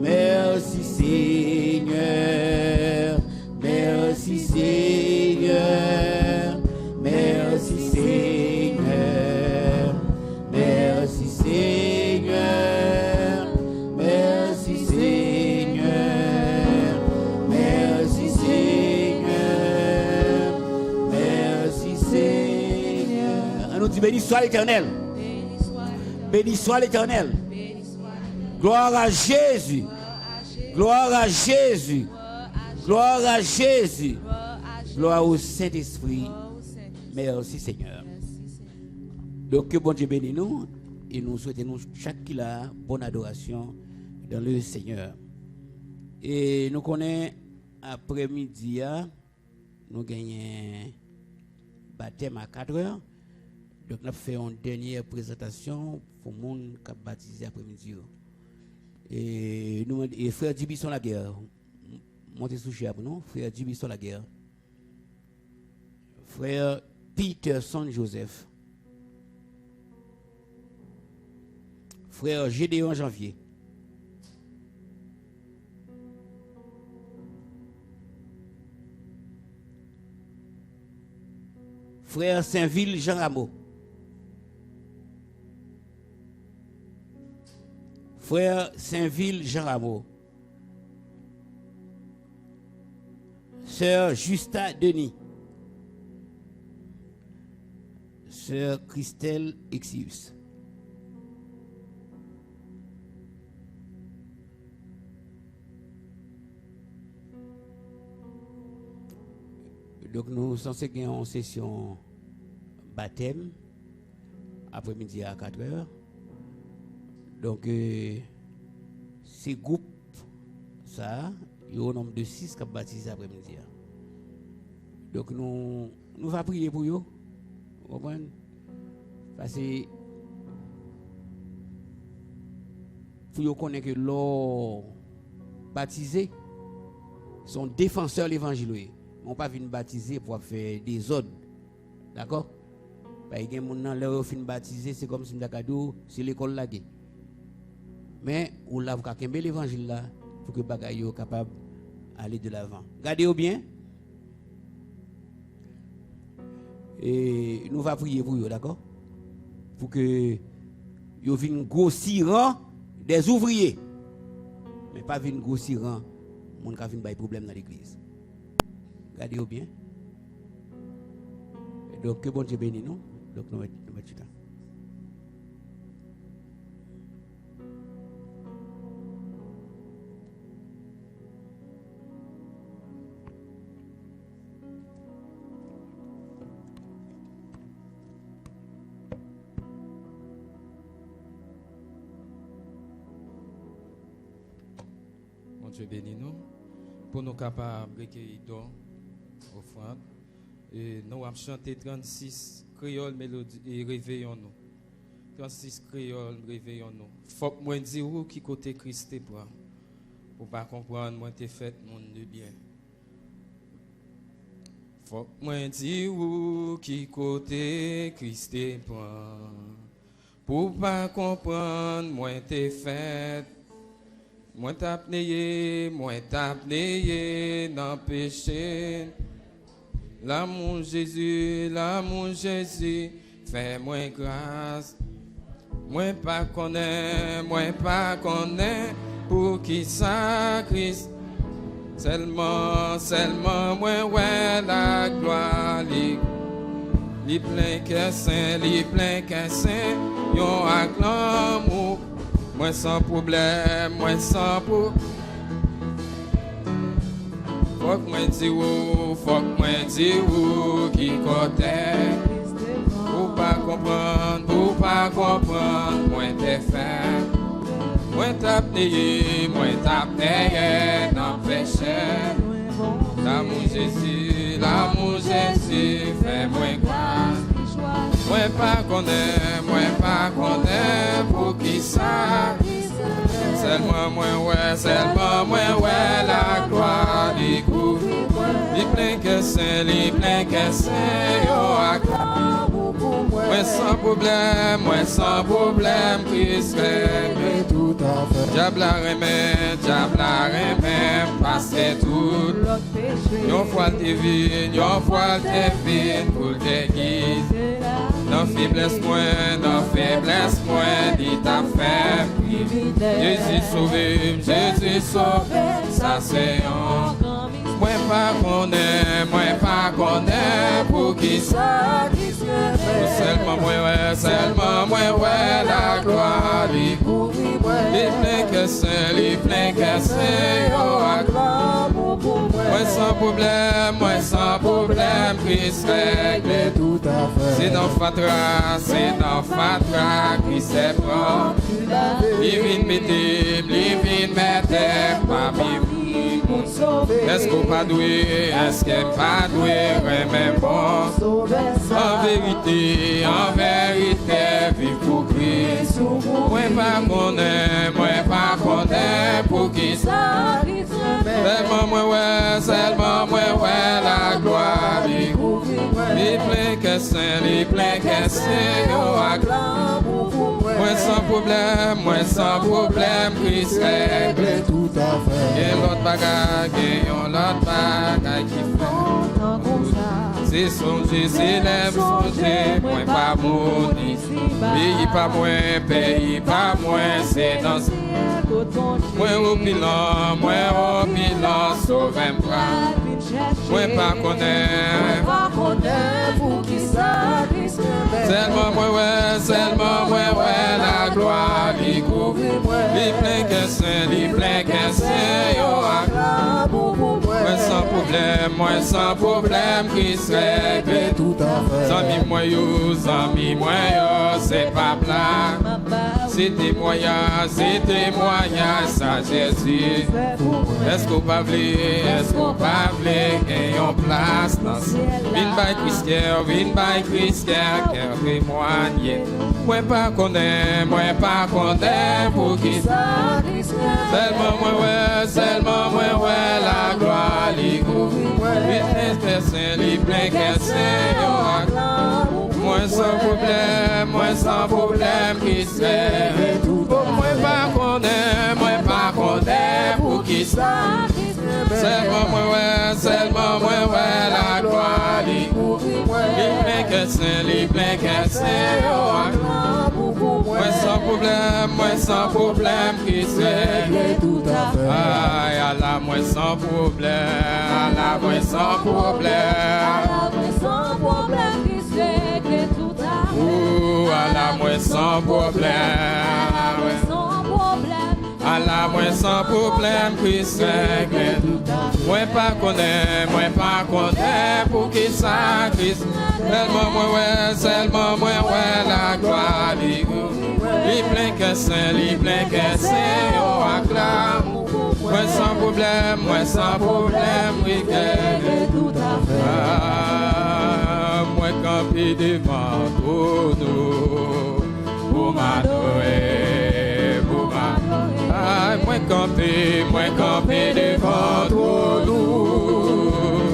Merci Seigneur. Merci Seigneur. Merci Seigneur. Merci Seigneur. Merci Seigneur. Merci Seigneur. Merci Seigneur. On nous dit béni soit l'Éternel. Béni soit l'Éternel. Gloire à Jésus. Gloire à Jésus. Gloire à Jésus. Gloire au Saint-Esprit. Merci Seigneur. Donc que bon Dieu bénisse nous et nous souhaitons chaque qui a bonne adoration dans le Seigneur. Et nous connaissons après-midi, nous gagnons baptême à 4 heures. Donc nous faisons une dernière présentation pour les gens qui ont baptisé après-midi. Et nous et frère Dibisson la guerre. Montez sous cher pour nous, frère Dibisson la guerre. Frère Peterson Joseph. Frère Gédéon Janvier. Frère Saint-Ville Jean Rameau. Frère Saint-Ville Jean Rameau. Sœur Justa Denis. Sœur Christelle Exius. Donc nous sommes censés gagner en session baptême après-midi à 4 heures. Donc ces groupes, ça, il y a au nombre de 6 qui ont baptisé après-midi. Donc nous allons prier pour eux. Vous comprenez? Parce que pour vous connaître que l'on baptisé sont défenseurs de l'évangile. On ne pas venir baptiser pour faire des ordres. D'accord? Parce que les gens qui sont baptisés, c'est comme si c'est l'école là. Mais on l'a qu'à l'évangile là pour que les gens soient capables d'aller de l'avant. Regardez-vous bien. Et nous allons prier pour eux, d'accord? Pour que vous viennent grossir des ouvriers. Mais pas venir grossir les gens qui ont des problèmes dans l'église. Regardez-vous bien. Et donc, que bon Dieu bénisse nous. Donc, nous mettons du temps. Bon Dieu bénisse nous. Pour nous capables de recueillir dons, offrandes. Et nous allons chanter 36 créoles mélodies et réveillons-nous. 36 créoles, réveillons-nous. Faut que moi dire qui côté Christ est pour pas comprendre moi t'es fait monde de bien. Faut que moi dire qui côté Christ est Pour pas comprendre, moi t'es fait. Moi t'as payé dans le péché. L'amour Jésus, fais-moi grâce. Moi pas connais, pour qui ça Christ. Seulement, moi ouais la gloire. Li plein que saint, yon acclame. Moi sans problème, Faut que moi dis où, qui côté. Pour pas comprendre, moi t'es fait. Moi t'as payé dans le péché. L'amour Jésus, fais-moi grâce. Moi pas connais, pour qui ça. Seulement moi ouais, la gloire découvre. Li plein que c'est, yo acclame. Moi sans problème, Christ règle tout à fait. Diable la remet, passer tout. Yon fois t'es vine, pour t'aiguise. Dans faiblesse moins, dit ta femme. Jésus sauvé, ça c'est un. Moi pas connais, pour qui ça. Seulement moi ouais, la gloire découvre. Les pleins que c'est, yo acclame. Moi sans problème, Christ règle tout à fait. C'est dans Fatra, Christ est prend. Living mettre, parmi nous. Est-ce qu'on pas doué, vraiment bon. En vérité, vive pour Christ. Moi pas connais, pour qui ça. Seulement moi ouais, la gloire. Les pleins que c'est, yo acclame. Moi sans problème, Christ règle tout à fait. Et l'autre bagaille qui fait. C'est songer, moi pas maudit. Pays pas moins, c'est dans ce. Moi au bilan, sauve-moi. Moi pas connais, pour qui ça. Seulement moi ouais, la gloire découvre. Les pleins que c'est, yo acclame. Moi sans problème, Christ règle tout à fait. Zami moi yo, c'est pas plat. C'est témoignage, ça Jésus. Est-ce qu'on pas vle, yon place dans ce. Vin by Christian, cœur témoigné. Moi pas connais, pour qui ça. Seulement moi ouais, la gloire découvre. Les pleins que c'est, yo acclame. Moi sans problème, qui serait tout. Moi pas connais, pour qui ça. Seulement moi ouais, la gloire découvre. Les pleins que c'est, yo acclame. Moi sans problème, qui serait tout à fait. Aïe, Allah, moi sans problème, qui règle tout à fait. Ouh, Allah, moi sans problème. Allah, moi sans problème, Christ règle tout à fait. Moi pas connais, pour qui ça, Christ. Seulement moi ouais, la gloire découvre. Les pleins que c'est, yo acclame. Moi sans problème, oui, règle tout à fait. Moi campé devant nous, pour m'adorer. Moi campé devant nous,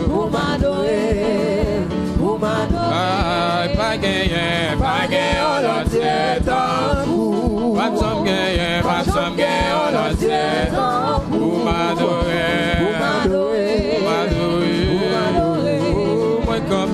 pour m'adorer. Pas gagné, l'autre temps.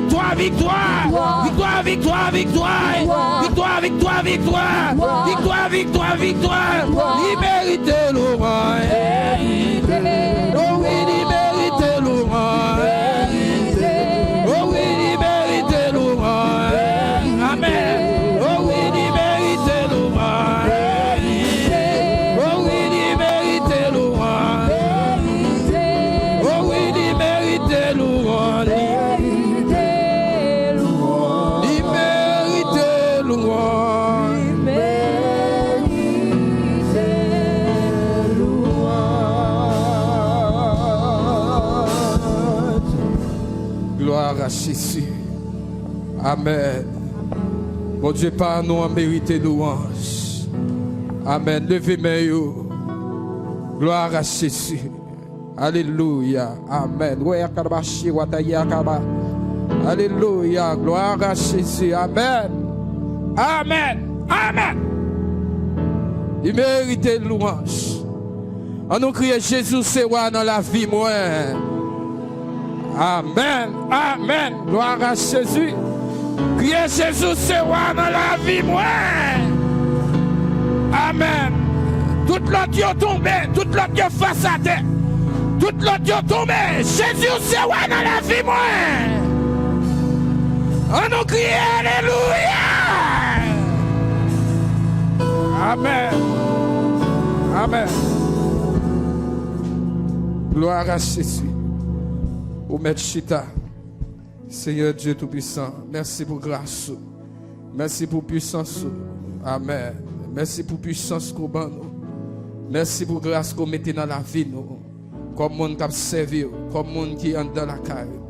victoire, victoire. Victoire, victoire, victoire. Victoire, victoire, victoire. Victoire, victoire, victoire. Libérité, louange. Oh oui, libérité, louange. Oh oui, libérité, louange. Amen. Oh oui, libérité, louange. Oh oui, libérité, louange. Oh oui, libérité, louange. Libérité, louange. Gloire à Jésus. Amen. Bon Dieu, par nous en mérité louange. Amen. Levez-moi. Gloire à Jésus. Alléluia. Amen. Alléluia. Gloire à Jésus. Amen. Amen. Amen. Il mérite louange. On nous crie Jésus, c'est roi dans la vie, moi. Amen. Amen. Gloire à Jésus. Criez Jésus, c'est roi dans la vie, moi. Amen. Tout l'autre qui est tombé, tout l'autre qui est face à terre, tout l'autre qui est tombé. Jésus, c'est roi dans la vie, moi. On nous crie Alléluia. Amen. Amen. Gloire à Jésus. Au Maître Chita, Seigneur Dieu Tout-Puissant, merci pour grâce. Merci pour puissance. Amen. Merci pour puissance qu'on a. Merci pour grâce qu'on mette dans la vie. Comme monde qui a servi, comme monde qui est dans la caille.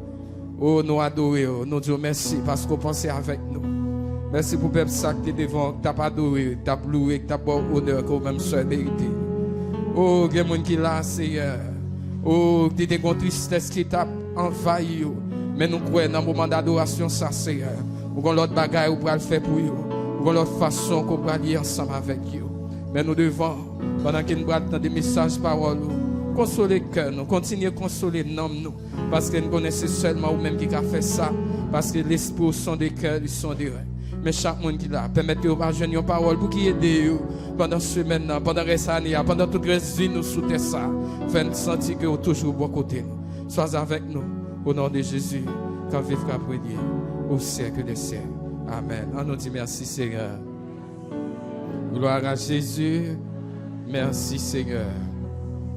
Oh, nous adorons, nous disons merci parce qu'on pensait avec nous. Merci pour le peuple ça qui est devant, qui t'a pas adoré, qui t'a loué, qui t'a bon honneur, qu'on même soit mérité. Oh, il y a des gens qui là, Seigneur. Oh, qui était une tristesse qui t'a envahi. Mais nous croyons dans le moment d'adoration, ça, Seigneur. Ou qu'on l'autre bagaille, ou pour le faire pour vous. Ou qu'on l'autre façon qu'on peut aller ensemble avec vous. Mais nous devons, pendant que nous avons des messages, paroles, consoler le cœur, nous continuer à consoler nous. Parce que nous connaissons seulement ou même qui a fait ça. Parce que l'esprit sont des cœurs, ils sont des rêves. Mais chaque monde qui l'a, permettez-vous de partager une parole pour qu'il aide pendant la semaine, pendant cette année, pendant toute la vie, nous soutenons ça. Faites sentir que vous êtes toujours bon côté. Sois avec nous, au nom de Jésus, quand vivra prier au siècle des siècles. Amen. On nous dit merci Seigneur. Gloire à Jésus. Merci Seigneur.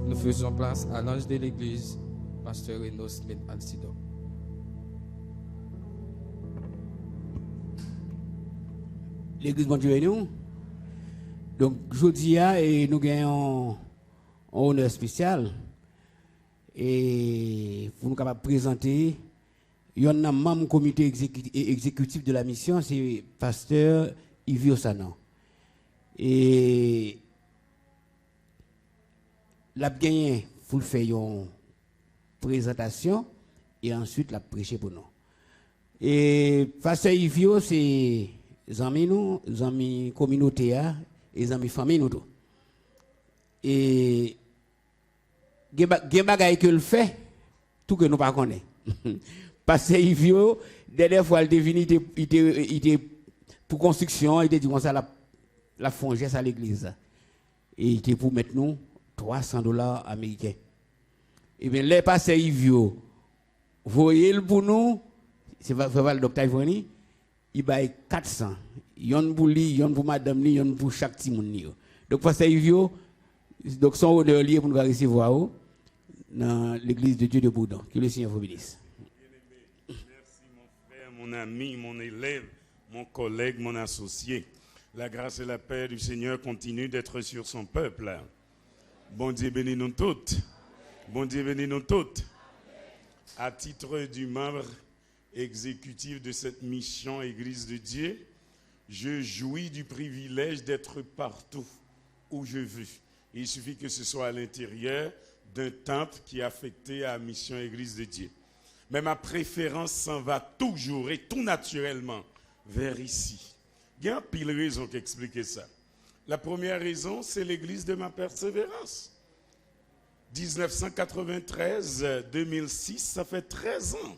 Nous faisons place à l'ange de l'église, Pasteur Renaud Smith Alcido. L'église bon Dieu et nous. Donc, jeudi, nous gagnons un honneur spécial. Et pour nous capables de présenter, il y a un membre du comité exécutif de la mission, c'est Pasteur Yves Sanan. Et l'a gagné pour faire une présentation et ensuite la prêcher pour nous. Et Pasteur Yves, c'est amis nous, amis communauté et amis famille nous tout. Et gen bagay que le fait tout que nous pas connaît. Parce que Yves dernière fois il était pour construction, il était dit comme ça la fongesse à l'église. Et il était pour mettre nous $300 américains. Et bien les pasteur Yves voyez le pour nous, c'est le docteur Ivoni. Il baille 400. Yon pour lui, yon pour madame li, yon pour chaque petit monde. Donc pasteur Yves, donc son honneur lié pour nous recevoir dans l'église de Dieu de Boudon. Que le Seigneur vous bénisse. Merci mon frère, mon ami, mon élève, mon collègue, mon associé. La grâce et la paix du Seigneur continuent d'être sur son peuple. Bon Dieu bénis nous toutes. Bon Dieu bénis nous toutes. À titre du membre exécutif de cette mission Église de Dieu, je jouis du privilège d'être partout où je veux. Il suffit que ce soit à l'intérieur d'un temple qui est affecté à la mission Église de Dieu. Mais ma préférence s'en va toujours et tout naturellement vers ici. Il y a pile de raisons qui expliquent ça. La première raison, c'est l'église de ma persévérance. 1993-2006, ça fait 13 ans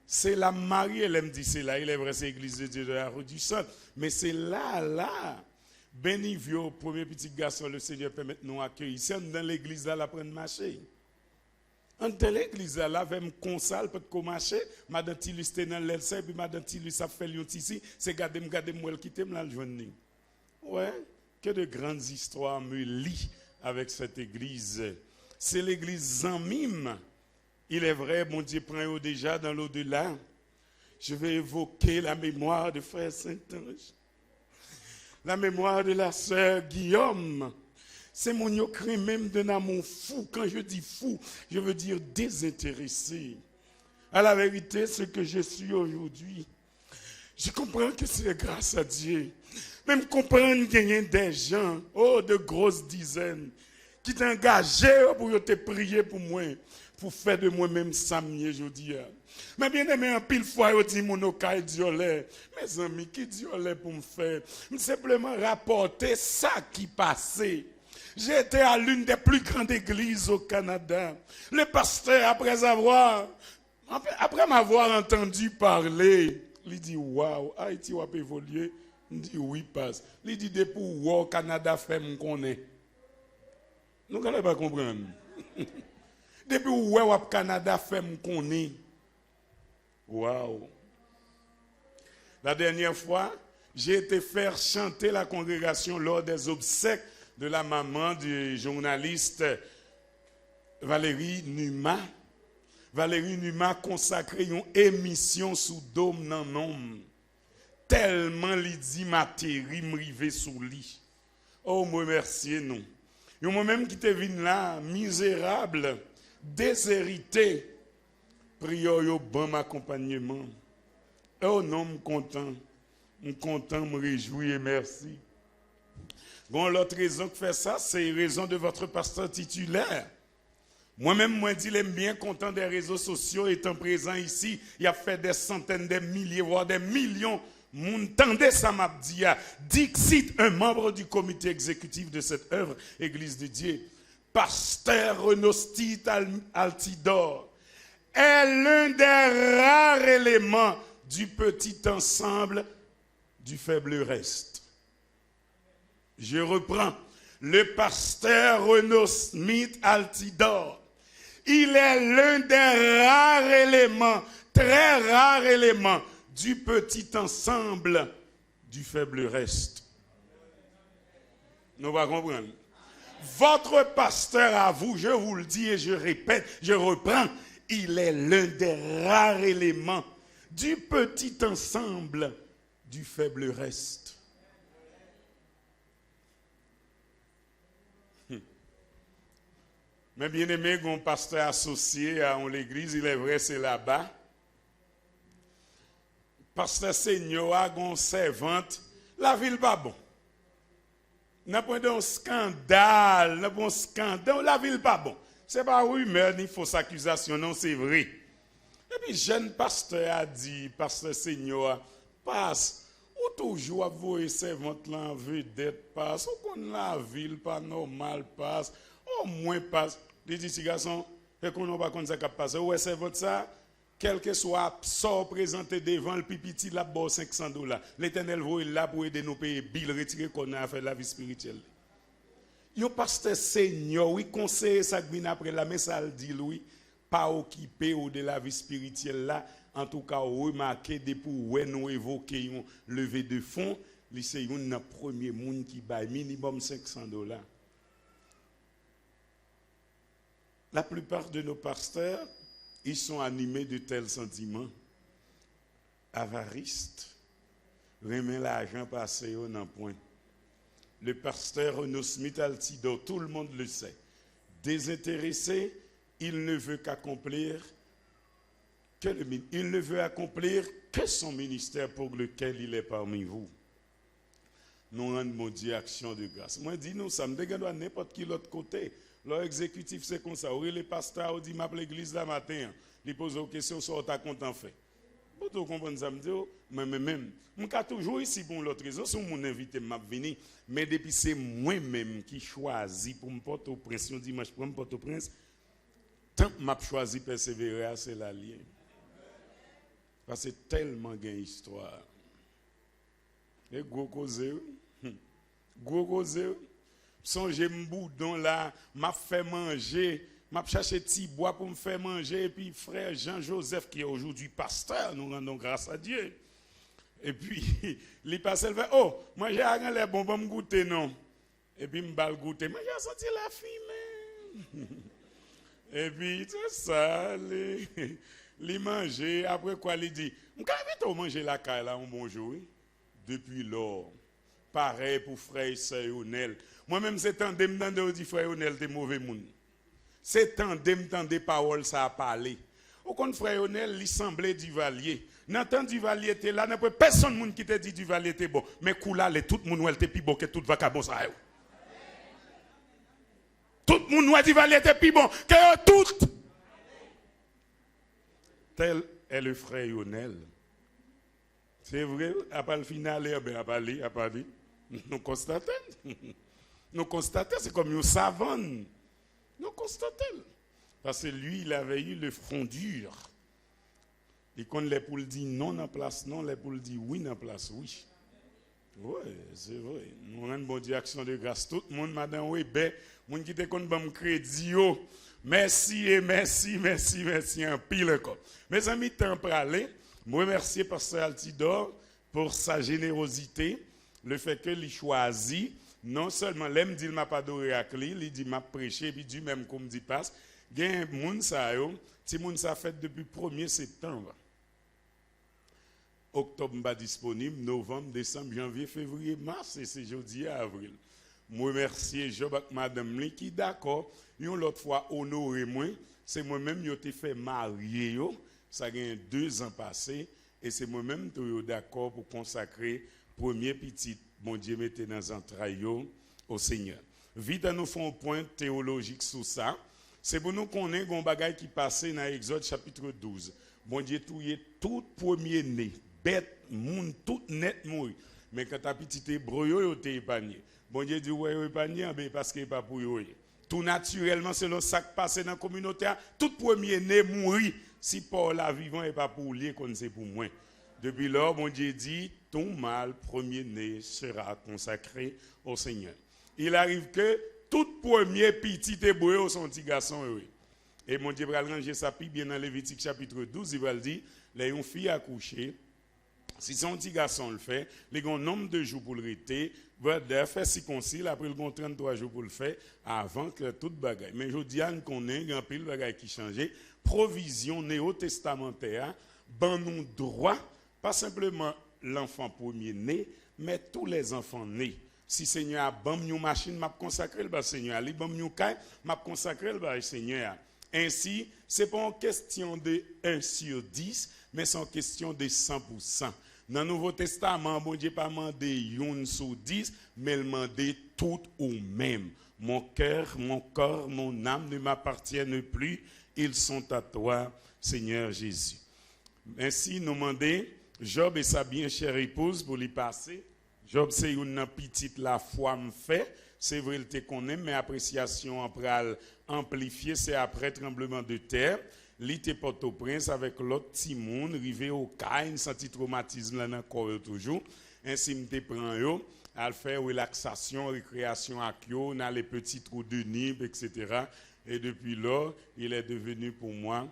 C'est la Marie, elle me dit, c'est là, il est vrai, c'est l'église de Dieu de la rue du Centre. Mais c'est là. Béni vieux, premier petit garçon, le Seigneur permet de nous accueillir. Si on est dans l'église là, la prendre marcher. En dans l'église là, avec me console pour te marcher, madame Tilus était dans l'elsa, puis madame Tilus a fait lion ici, c'est garder moi le quitter me la joindre. Ouais, que de grandes histoires me lient avec cette église. C'est l'église Zanmim. Il est vrai, mon Dieu prend déjà dans l'au-delà. Je vais évoquer la mémoire de frère Saint-Ange. La mémoire de la sœur Guillaume. C'est mon yokri même d'un amour fou. Quand je dis fou, je veux dire désintéressé. À la vérité, ce que je suis aujourd'hui, je comprends que c'est grâce à Dieu. Même comprendre qu'il y a des gens, de grosses dizaines, qui t'ont engagé pour te prier pour moi, pour faire de moi-même ça mieux, je dis. Mais bien aimé, en pile fois, je dis mon okai diolé. Mes amis, qui diolé pour me faire? Simplement rapporter ça qui passait. J'étais à l'une des plus grandes églises au Canada. Le pasteur, après m'avoir entendu parler, il dit, waouh, Haïti va évoluer. Il dit, oui, passe. Il dit, depuis où Canada fait me connaître. Nous n'allons pas comprendre. Depuis où Canada fait me connaître. Waouh. La dernière fois, j'ai été faire chanter la congrégation lors des obsèques de la maman du journaliste Valérie Numa. Valérie Numa consacré une émission sous dôme nan nom. Tellement li dit matéri m'rivé sous lit. Oh, moi merci nous. Et moi-même qui te venu là, misérable, déshérité, prions yo bon accompagnement. Oh non, me content, me réjouis et merci. Bon, l'autre raison que fait ça, c'est raison de votre pasteur titulaire. Moi-même, moi, je suis bien content des réseaux sociaux étant présent ici. Il a fait des centaines, des milliers, voire des millions. M'entendez ça m'a dit. Dixit, un membre du comité exécutif de cette œuvre, Église de Dieu, pasteur Renostit Altidor, est l'un des rares éléments du petit ensemble du faible reste. Je reprends. Le pasteur Renaud Smith Altidor, il est l'un des rares éléments, très rares éléments du petit ensemble du faible reste. Nous allons comprendre. Votre pasteur à vous, je vous le dis et je répète, je reprends, il est l'un des rares éléments du petit ensemble du faible reste. Mais bien aimé, mon pasteur associé à l'église, il est vrai, c'est là-bas. Pasteur Seigneur a une servante, la ville pas bon. N'a pas de scandale, n'a pas de scandale, la ville pas bon. C'est pas rumeur ni fausse accusation, non, c'est vrai. Et puis jeune pasteur a dit, pasteur Seigneur, passe, ou toujours avouer servante là en vedette, passe, ou qu'on la ville pas normal, passe, au moins passe. Les dit, garçon, et qu'on n'a pas comme ça qui passe. Ouais, servante ça. Quel que soit sort présenté devant le pipiti la bosse $500. L'Éternel va là pour aider nous payer bill retirer qu'on a fait la vie spirituelle. Yon pasteur Seigneur, oui, conseiller ça vient après la mais ça le dit lui, pas occupé ou de la vie spirituelle là, en tout cas remarquer depuis où nous évoquer un levée de fonds, c'est un premier monde qui baille minimum $500. La plupart de nos pasteurs, ils sont animés de tels sentiments. Avaristes, remet l'argent passé au non point. Le pasteur Renaud Smith Altidor, tout le monde le sait. Désintéressé, il ne veut qu'accomplir que son ministère pour lequel il est parmi vous. Nous rendons Dieu action de grâce. Moi, dis nous, ça me dégaine à n'importe qui l'autre côté. Leur exécutif, c'est comme ça. Oui, les pasteurs disent, m'appelle l'église la matin. Ils posent aux questions sur ta compte en fait. Pour tout comprendre ça, me dit, même, je suis toujours ici pour l'autre raison. Si mon invité m'a venu, mais depuis c'est moi-même qui choisis pour me porter au prince. On dimanche pour me porter au prince. Tant que m'a choisi persévérer, c'est la lien. Parce que c'est tellement gain histoire. Et gros causé. Gros causé. Songez m'boudon là, m'a fait manger, m'a cherché petit bois pour me faire manger et puis frère Jean-Joseph qui est aujourd'hui pasteur, nous rendons grâce à Dieu. Et puis il passe le fait oh, moi j'ai rien les bonbons me goûter non. Et puis me bal goûter, moi j'ai senti la fumée. Et puis tout ça, les manger après quoi il dit, on quand manger la caille là un bonjour. Depuis lors, pareil pour frère Sayonel. Moi-même, c'est tant de me dire frère Onel, t'es mauvais monde. C'est tant de me des paroles, ça a parlé. Au compte frère Onel, il semblait Duvalier. N'entend Duvalier était là, n'a pas personne monde qui te dit Duvalier était bon. Mais Koula, tout le monde était plus bon que tout vagabond ça. Tout le monde Duvalier était plus bon que tout. Tel est le frère Onel. C'est vrai, après le final, à parler. Nous constatons. Nous constatons, c'est comme une savane. Nous constatons. Parce que lui, il avait eu le front dur. Et quand les poules disent non en place, non, les poules disent oui en place, oui. Oui, c'est vrai. Nous rendons bon Dieu action de grâce. Tout le monde, madame, oui, ben, moun qui te compte bon crédit, merci et merci, en pile encore. Mes amis, temps pour aller. Je remercie Pasteur Altidor pour sa générosité, le fait qu'il choisit. Non seulement l'aime dit m'a pas adoré à clé, il dit m'a prêché puis du même comme dit passe. Gen moun sa yo, ti moun sa fait depuis 1er septembre. Octobre pas disponible, novembre, décembre, janvier, février, mars et c'est jeudi à avril. Moi remercier Job ak madame li qui d'accord, yon l'autre fois honoré moi, c'est moi-même yo te fait marier yo, ça gagne 2 ans passés et c'est moi-même to d'accord pour consacrer premier petit bon Dieu mettez dans entrailles au Seigneur. Vite à nous faire un point théologique sur ça. C'est pour nous qu'on ait un bagage qui passait dans Exode chapitre 12. Bon Dieu tout premier né, bête, monde tout net mourir. Mais quand ta petite hébreu yo t'es épargné. Bon Dieu dit ouais épargné parce que pas pour yo. Tout naturellement selon ça qui passe dans la communauté, tout premier né mourir si Paul la vivant et pas pour lier qu'on c'est pour moi. Depuis lors, mon Dieu dit, ton mâle premier-né sera consacré au Seigneur. Il arrive que tout premier petit hébreu son petit garçon. Et mon Dieu va ranger sa pipe bien dans Lévitique chapitre 12, il va le dire, les une fille accouchée, si son petit garçon le fait, les ont nombre de jours pour le rester, va faire circoncile, après le 33 jours pour le faire, avant que tout bagaille. Mais je dis qu'on ait un pile bagaille qui changeait, provision néo-testamentaire, ban nous droit. Pas simplement l'enfant premier-né, mais tous les enfants nés. Si Seigneur a ban une machine, m'a consacré le Seigneur. Ali ban une caille, m'a consacré le Seigneur. Ainsi, ce n'est pas une question de 1 sur 10, mais c'est une question de 100%. Dans le Nouveau Testament, bon Dieu pas demandé 1 sur 10, mais il demandé tout ou même. Mon cœur, mon corps, mon âme ne m'appartiennent plus. Ils sont à toi, Seigneur Jésus. Ainsi, nous demandons Job et sa bien chère épouse pour lui passer. Job, c'est une petite la foi me fait. C'est vrai, il te connaît, mais appréciation en pral amplifiée, c'est après tremblement de terre. Li te Port-au-Prince avec l'autre petit monde, rivé au cas, une senti traumatisme là encore toujours. Ainsi, me prend yo, à faire relaxation, récréation à yo, dans les petits trous de Nib, etc. Et depuis lors, il est devenu pour moi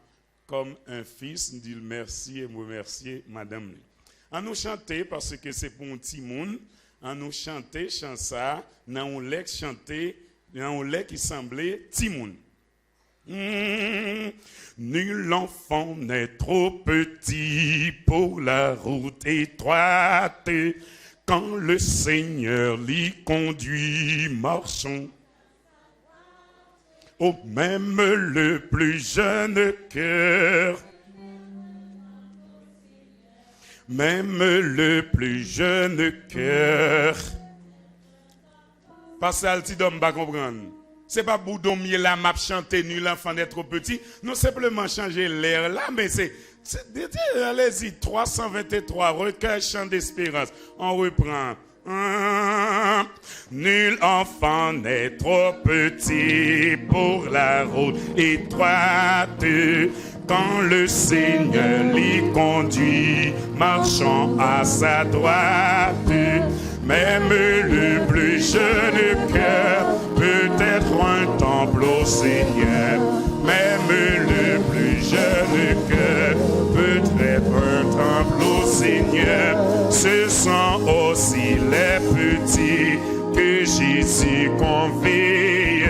comme un fils, nous dit merci et me remercier madame. En nous chanter parce que c'est pour un petit monde, en nous chanter chant ça, dans un lait chanter, dans un lait qui semblait petit monde. Nul enfant n'est trop petit pour la route étroite. Quand le Seigneur l'y conduit, marchons. Oh, même le plus jeune cœur, même le plus jeune cœur. Parce que Altidom va comprendre. C'est pas Boudon là m'a chanté nul enfant d'être trop petit. Non simplement changer l'air là, mais c'est allez-y 323 recueil chant d'espérance. On reprend. Nul enfant n'est trop petit pour la route étroite. quand le Seigneur l'y conduit, marchant à sa droite. Même le plus jeune cœur peut être un temple au Seigneur. Même le plus jeune cœur peut être un temple au Seigneur. Ce sont aussi les petits que Jésus convie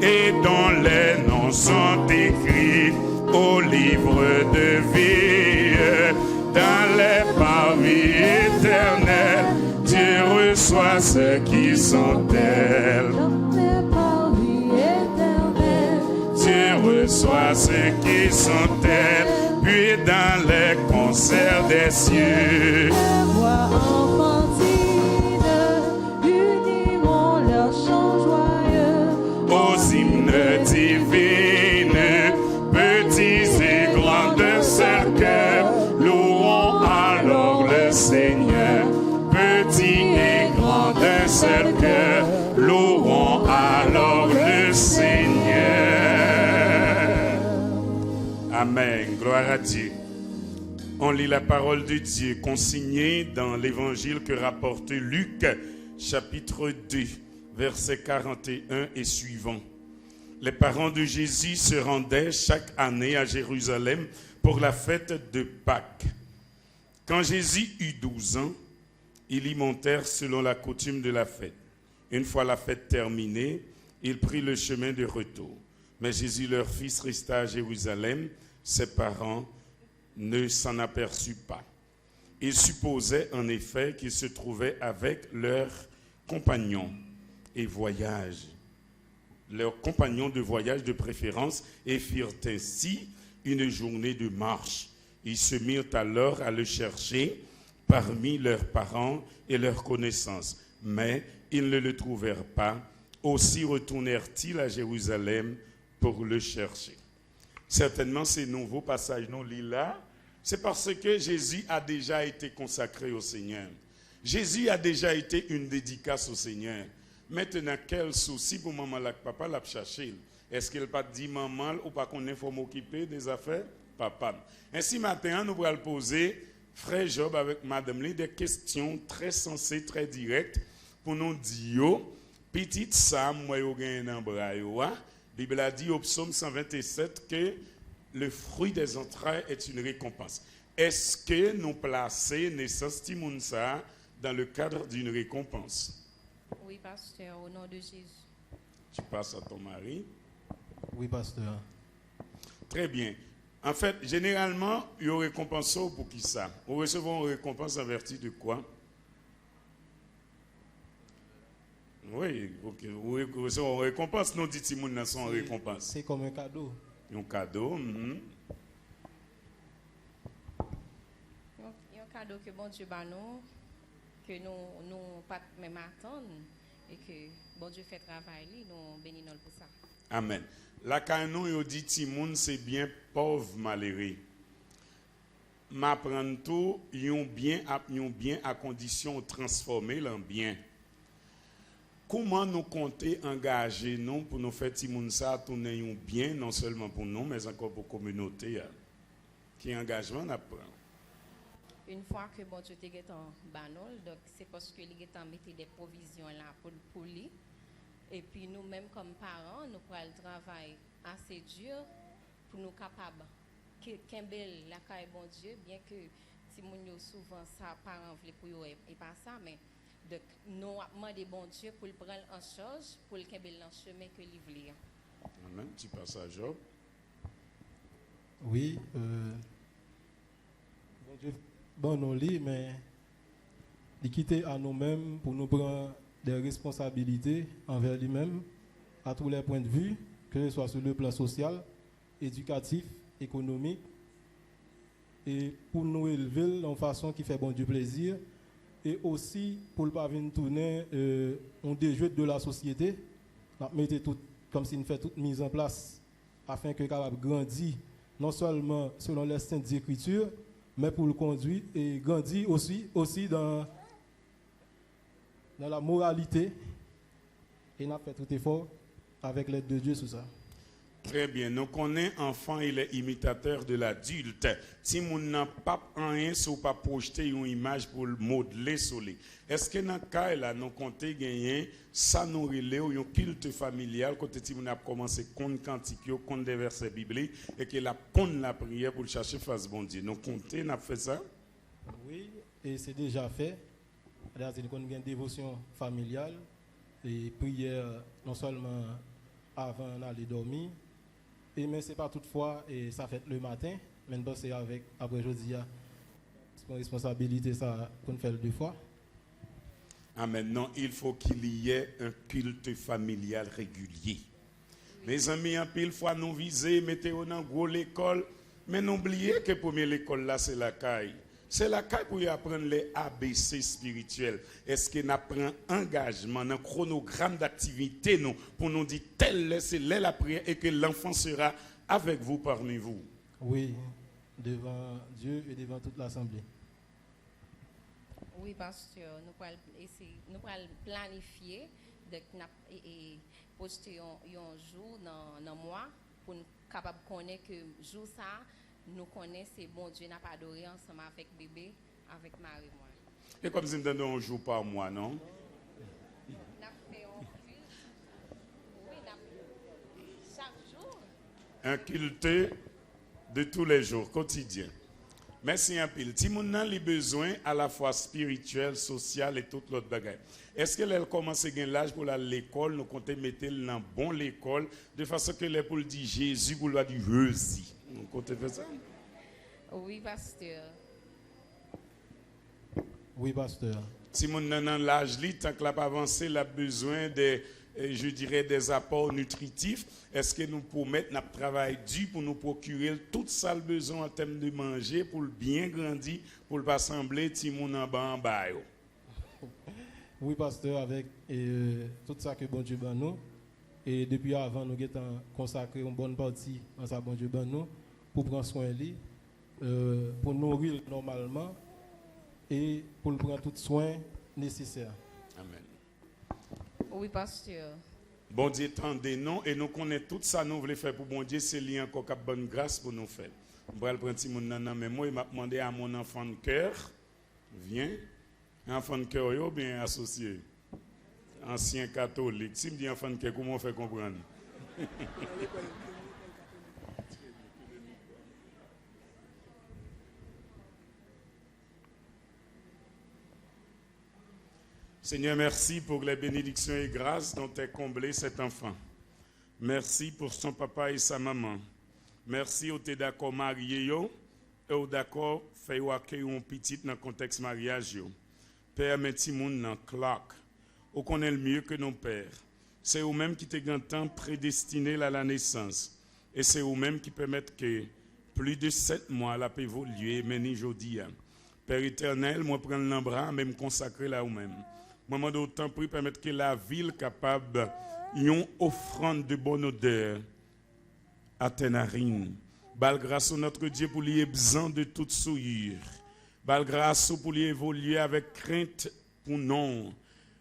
et dont les noms sont écrits au livre de vie. Dans les parvis éternels, Dieu reçoit ceux qui sont tels. Dans les parvis éternels, Dieu reçoit ceux qui sont tels. Puis dans les concerts des cieux, les voix enfantines uniront leurs chants joyeux. aux hymnes divines, petits et grands d'un seul cœur, loueront alors le Seigneur. Petits et grands d'un seul cœur, loueront alors le Seigneur. Amen. Gloire à Dieu. On lit la parole de Dieu consignée dans l'évangile que rapporte Luc, chapitre 2, versets 41 et suivants. Les parents de Jésus se rendaient chaque année à Jérusalem pour la fête de Pâques. Quand Jésus eut 12 ans, ils y montèrent selon la coutume de la fête. Une fois la fête terminée, ils prirent le chemin de retour. Mais Jésus, leur fils, resta à Jérusalem. Ses parents ne s'en aperçurent pas. Ils supposaient en effet qu'ils se trouvaient avec leurs compagnons et voyage, leurs compagnons de voyage de préférence, et firent ainsi une journée de marche. Ils se mirent alors à le chercher parmi leurs parents et leurs connaissances, mais ils ne le trouvèrent pas. Aussi retournèrent-ils à Jérusalem pour le chercher. Certainement, ces nouveaux passages non lits là, c'est parce que Jésus a déjà été consacré au Seigneur. Jésus a déjà été une dédicace au Seigneur. Maintenant, quel souci pour maman là, papa l'a cherché? Est-ce qu'il n'a pas dit maman ou pas qu'on est faut m'occuper des affaires? Papa. Ainsi, matin, nous allons poser, frère Job avec madame Lee, des questions très sensées, très directes pour nous dire, petite Sam, moi, yo gagne dans bras yo. La Bible a dit au psaume 127 que le fruit des entrailles est une récompense. Est-ce que nous plaçons naissance Timounsa dans le cadre d'une récompense? Oui, pasteur, au nom de Jésus. Tu passes à ton mari. Oui, pasteur. Très bien. En fait, généralement, il y a une récompense pour qui ça? On recevra une récompense en vertu de quoi? Oui, ok. On recevra une récompense. Non, dit Timoun dans son récompense. C'est comme un cadeau. Un cadeau. Il y a un cadeau que bon Dieu bat nous, que nous pas même attendre, et que bon Dieu fait travail, nous bénissons pour ça. Amen. La canon yo dit Timoun c'est bien pauvre malheureux. M'apprendre tout yon bien à condition de transformer en bien. Comment nous compter engager nous pour nous faire Timoun ça tourner yon bien non seulement pour nous mais encore pour la communauté qui engagement apprend. Une fois que bon Dieu t'est en banol, donc c'est parce que il est en mettre des provisions là pour lui. Et puis nous-mêmes comme parents, nous prenons le travail assez dur pour nous capables qu'embel la caille bon Dieu, bien que si nous souvent ça parents veulent pour eux et pas ça, mais donc nous demandons bon Dieu pour le prendre en charge, pour le qu'embel dans le chemin que il veut. Amen. Tu passes à Job. Oui. Bon Dieu, bon non lit, mais il quitter à nous-mêmes pour nous prendre des responsabilités envers lui-même à tous les points de vue, que ce soit sur le plan social, éducatif, économique, et pour nous élever de façon qui fait bon Dieu plaisir, et aussi pour ne pas venir tourner on déjoué de la société, mettez tout comme si nous fait toute mise en place afin que capable grandir non seulement selon les saintes écritures, mais pour le conduire et grandir aussi dans la moralité, et n'a fait tout effort avec l'aide de Dieu sur ça. Très bien. Nous connaissons enfant, il est imitateur de l'adulte. Si mon n'a pas rien, si pas projeter une image pour le modeler sur lui. Est-ce que dans le cas là, nous comptons gagner ça nous relève un culte familial quand on a commencé compte cantique, compte des versets bibliques et que la compte la prière pour chercher face bon Dieu. Nous comptons, n'a fait ça? Oui, et c'est déjà fait. C'est-à-dire qu'on a une dévotion familiale et prière non seulement avant d'aller dormir, mais ce n'est pas toutefois, et ça fait le matin, maintenant c'est avec, après jeudi, c'est une responsabilité ça qu'on fait deux fois. Ah, maintenant, il faut qu'il y ait un culte familial régulier. Mes amis, en pile fois, nous visons, mettez-vous dans gros l'école, mais n'oubliez que pour l'école là, c'est la caille. C'est la caille pour y apprendre les ABC spirituels. Est-ce qu'on apprend engagement, un chronogramme d'activité nous, pour nous dire telle c'est la prière et que l'enfant sera avec vous parmi vous? Oui, devant Dieu et devant toute l'Assemblée. Oui, pasteur, nous pourrons planifier et poster un jour dans le mois pour nous capable de connaître que jour ça, nous connaissons bon Dieu n'a pas adoré ensemble avec bébé, avec Marie moi. Et comme si nous donnons un jour par mois, non? Chaque jour. Un culte de tous les jours, quotidien. Merci un pile. Si mon a les besoins à la fois spirituels, social et tout l'autre bagaille. Est-ce qu'elle commence à gagner l'âge pour aller à l'école, nous comptons mettre dans bon l'école, de façon que les pour le dire Jésus, pour le dire Jésus. Nous comptons faire ça? Oui, pasteur. Oui, pasteur. Si mon a dans l'âge, tant que l'a pas avancé, il a besoin de, je dirais, des apports nutritifs. Est-ce que nous pouvons mettre notre travail dur pour nous procurer tout ça le besoin en termes de manger, pour le bien grandir, pour le pas sembler si mon en bas en bas? Oui, pasteur, avec tout ça que bon Dieu ban nous. Et depuis avant, nous avons consacré une bonne partie dans sa bon Dieu ban nous pour prendre soin de lui, pour nourrir normalement et pour le prendre tout soin nécessaire. Amen. Oui, pasteur. Bon Dieu, tendez-nous et nous connaissons tout ça, nous voulons faire pour bon Dieu, c'est lui encore qui bonne grâce pour nous faire. Je vais prendre petit mon nan mais moi, il m'a demandé à mon enfant de cœur, viens, enfant de cœur, yo bien associé, ancien catholique. Si me dit enfant de cœur, comment on fait comprendre? Seigneur, merci pour les bénédictions et grâces dont est comblé cet enfant. Merci pour son papa et sa maman. Merci au t'es d'accord marié yo, et au d'accord fait accueillir un petit dans le contexte mariage yo. Père, mettez moun nan Clark. Ou connaît le mieux que nos pères. C'est eux-mêmes qui te gantant prédestiné à la naissance. Et c'est eux-mêmes qui permettent que plus de 7 mois la paix évoluer, meni jodi. Père éternel, moi prendre l'embras, même consacrer là ou-même. Moi d'autant prie permettre que la ville capable une offrande de bonne odeur à tes narines. Bal grâce à notre Dieu pour lui besoin de toute souillure. Bal grâce pour lui évoluer avec crainte pour non.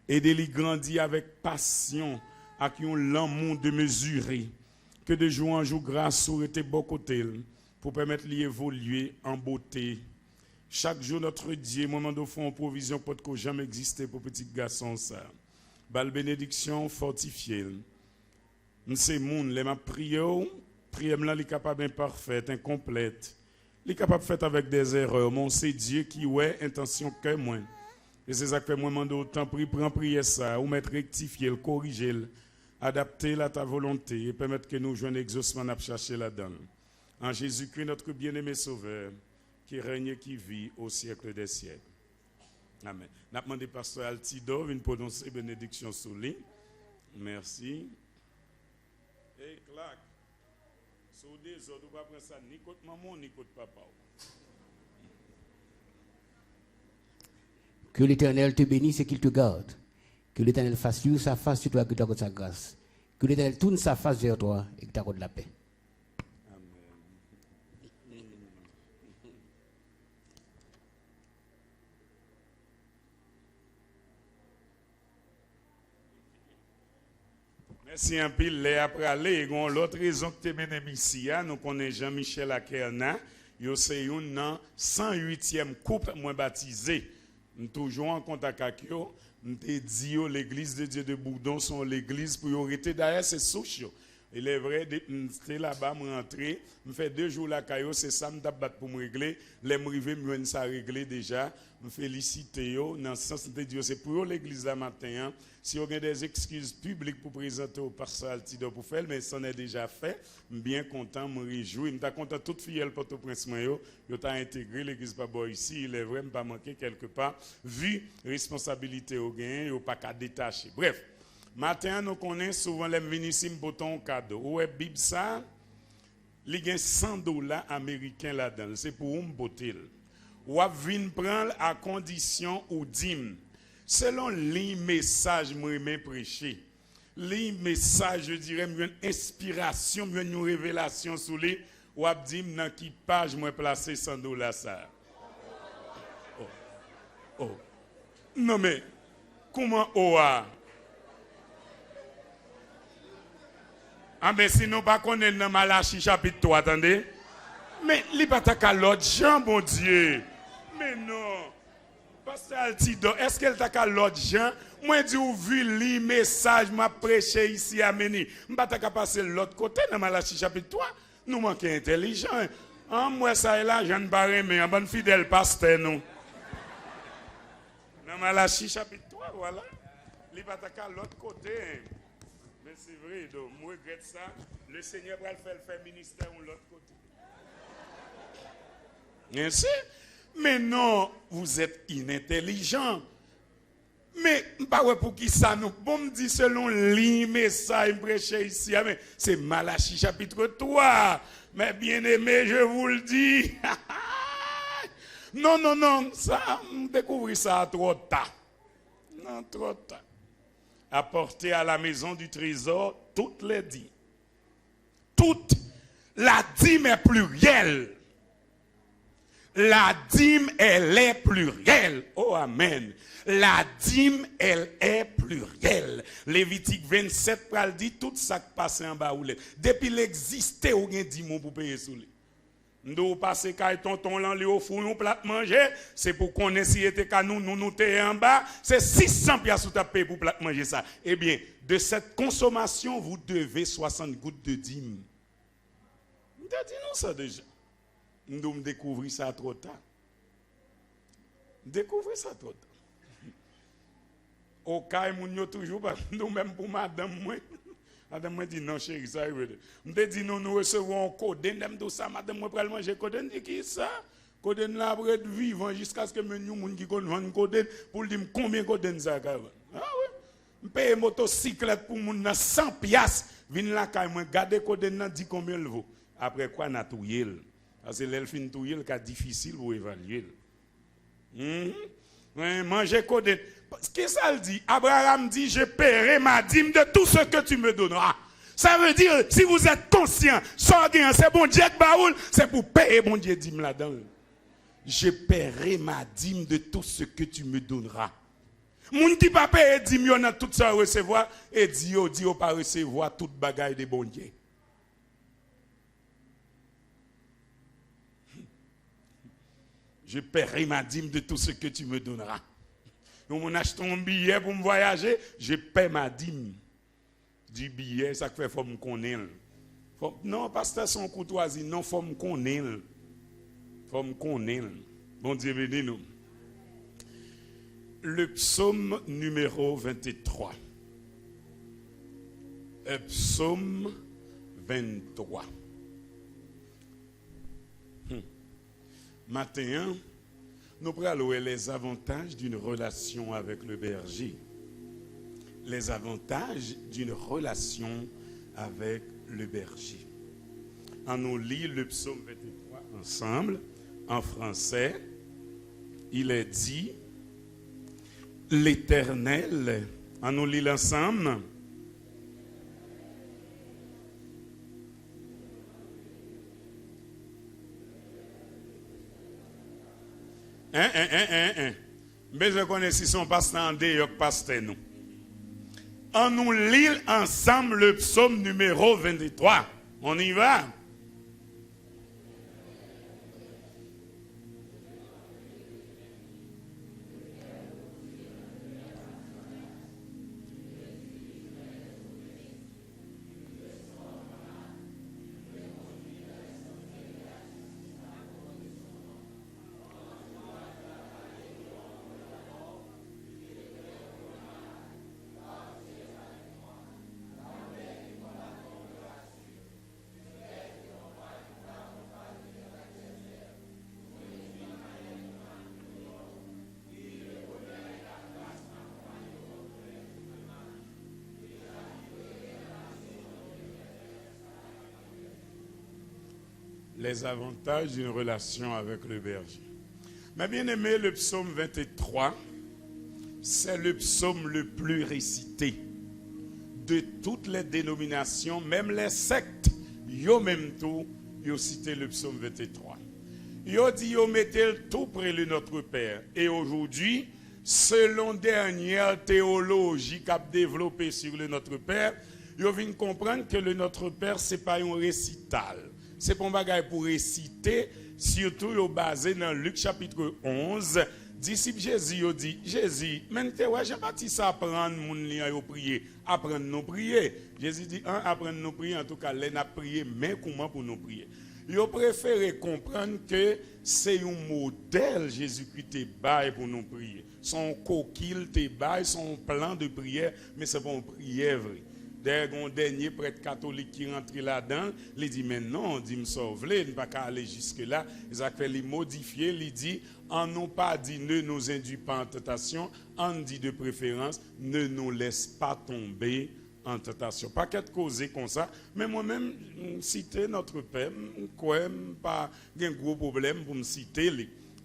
Aider lui grandir avec passion, avec un l'amour de mesurer. Que de jour en jour grâce aurait été bon côté pour permettre lui évoluer en beauté. Chaque jour, notre Dieu, moment de fond en provision pour que jamais existé pour petit garçon ça. Bal bénédiction fortifiée. C'est moun, les ma prière là, est capable imparfaite, incomplète. Il est capable de faire avec des erreurs. Mon c'est Dieu qui ouais intention que moi. Et c'est ça que fait moi mande autant prend prier ça, ou mettre rectifier, le corriger, adapter à ta volonté et permettre que nous joignons exaucement à chercher là-dedans. En Jésus-Christ, notre bien-aimé Sauveur, qui règne et qui vit au siècle des siècles. Amen. N'a demandé pasteur Altido une prononcer bénédiction sur lui. Merci. Hey, Clark. Sous des autres, on va prendre ça ni contre maman ni contre papa. Que l'Éternel te bénisse et qu'il te garde. Que l'Éternel fasse lui sa face sur toi et que tu accordes sa grâce. Que l'Éternel tourne sa face vers toi et que tu accordes la paix. Merci un peu, les après aller. L'autre raison que tu mené ici, nous connaissons Jean-Michel Akerna. C'est une 108e couple moins baptisé. Nous toujours en contact avec eux. Nous te dit l'église de Dieu de Bourdon sont l'église priorité. D'ailleurs, c'est souche. Il est vrai, j'étais là-bas, je rentré, je fais 2 jours là, c'est ça, je battre pour me régler. Les arrivés, je ça réglé déjà. Je félicite eux. Dans ce sens, c'est pour l'église là matin. Si vous avez des excuses publiques pour présenter au pasteur Altido pour faire, mais ça n'est déjà fait. Je suis bien content, je me réjouis. Je suis content, toute fille, Port-au-Prince, je suis intégré l'église pas ici. Il est vrai, je ne pas manquer quelque part. Vu responsabilité au gain, je ne pas qu'à détacher. Bref. Matin, nous connaissons souvent les minissimes boutons cadeaux. Où est Bible ça? Il y a $100 américains là-dedans. C'est pour un botel. Ou à venir prendre à condition ou dîme. Selon les messages que je prêcher, les messages, je dirais, une inspiration, une révélation sur les, ou à dire dans qui page moi placer $100 ça. Oh. Non mais, comment OA? Ah mais si nous pas connaissons dans Malachie chapitre 3, attendez. Mais il pas ta l'autre Jean, bon Dieu. Mais non. Pasteur Altido, est-ce qu'elle t'a qu'à l'autre Jean? Moi dis ou vu le message m'a prêché ici à Meni. M'pas ta qu'à passer l'autre côté dans Malachie chapitre 3. Nous manquons intelligent. En moi ça est là, Jean Barré mais un bon fidèle pasteur nous. Dans Malachie chapitre 3, voilà. Il pas ta qu'à l'autre côté. Mais c'est vrai, donc, moi, je regrette ça. Le Seigneur va faire ministère de l'autre côté. Merci. Mais non, vous êtes inintelligent. Mais, pour qui ça nous? Bon, me dit selon les messages prêchés ici, c'est Malachie chapitre 3. Mais bien aimé, je vous le dis. Non, ça, découvrir ça trop tard. Non, trop tard. Apporter à la maison du trésor toutes les dîmes. Toute la dîme est plurielle. La dîme, elle est plurielle. Oh, amen. La dîme, elle est plurielle. Lévitique 27, pral dit tout ça qui passe en bas. Depuis l'existé, on a 10 mots pour payer sous lui. Nous passer quand tonton là au four nous plat manger, c'est pour qu'on ait si était qu'à nous t'es en bas, c'est 600 piastres pour payer pour plat manger ça. Eh bien, de cette consommation, vous devez 60 gouttes de dîme. Nous t'ai dit non ça déjà. Nous découvrir ça trop tard. Découvrir ça trop tard. Au cas où nous toujours pas nous même pour madame moi. Madame m'a dit non chérie ça veut. Me dit nous recevons coden dem tout ça madame moi pral manger coden dit qui ça coden là après vivant jusqu'à ce que nous moun qui connait vendre coden pour dire combien coden ça ka. Ah oui. Me paye motocyclette pour moun 100 piastres vinn là ka moi garder coden nan dit combien le vaut. Après quoi n'a touyer parce que l'elfin touyer le cas difficile pour évaluer. Manger coden. Qu'est-ce qu'elle dit? Abraham dit, je paierai ma dîme de tout ce que tu me donneras. Ça veut dire, si vous êtes conscient, c'est bon Dieu baoul, c'est pour payer bon Dieu dîme là-dedans. Je paierai ma dîme de tout ce que tu me donneras. Moun qui pas payer dîme, yon a tout ça recevoir, et dit, pas recevoir toute bagaille de bon Dieu. Je paierai ma dîme de tout ce que tu me donneras. Nous m'achetons un billet pour me voyager, je paie ma dîme du billet, ça fait faut me connaître. Non, pasteur son courtoisie, non, faut me connaître. Faut me connaître. Bon Dieu béni nous. Le psaume numéro 23. Psaume 23. Matin, nous prenons les avantages d'une relation avec le berger. Les avantages d'une relation avec le berger. On nous lit le psaume 23 ensemble, en français. Il est dit, l'Éternel, on nous lit l'ensemble. Mais je connais si son pasteur en dehors pasteur nous. On nous lit ensemble le psaume numéro 23. On y va. Les avantages d'une relation avec le berger. Mais bien aimé, le psaume 23, c'est le psaume le plus récité de toutes les dénominations, même les sectes. Yo même tout, yo cité le psaume 23. Yo dit yo mettez tout près de notre Père. Et aujourd'hui, selon dernière théologie qu'a développée sur le Notre Père, yo vient comprendre que le Notre Père c'est pas un récital. C'est pour un bagage pour réciter, surtout basé dans Luc chapitre 11. Disciple Jésus a dit, Jésus, maintenant, Jean-Baptiste apprendre mon lien à prier, apprendre nous prier. Jésus dit, apprendre nous prier, en tout cas, les n'a prié, mais comment pour nous prier? Il a préféré comprendre que c'est un modèle Jésus-Christ te bail pour nous prier. Son coquille te bail, son plan de prière, mais c'est pour une prière vraie. Un dernier prêtre catholique qui rentre là-dedans, il dit, mais non, dit, me sauve, il ne va pas aller jusque-là. Il a fait les modifier, il dit, on n'a pas dit, ne nous induis pas en tentation, on dit de préférence, ne nous laisse pas tomber en tentation. Pas qu'être causé comme ça, mais moi-même, citer notre Père, quoi, pas un gros problème pour me citer.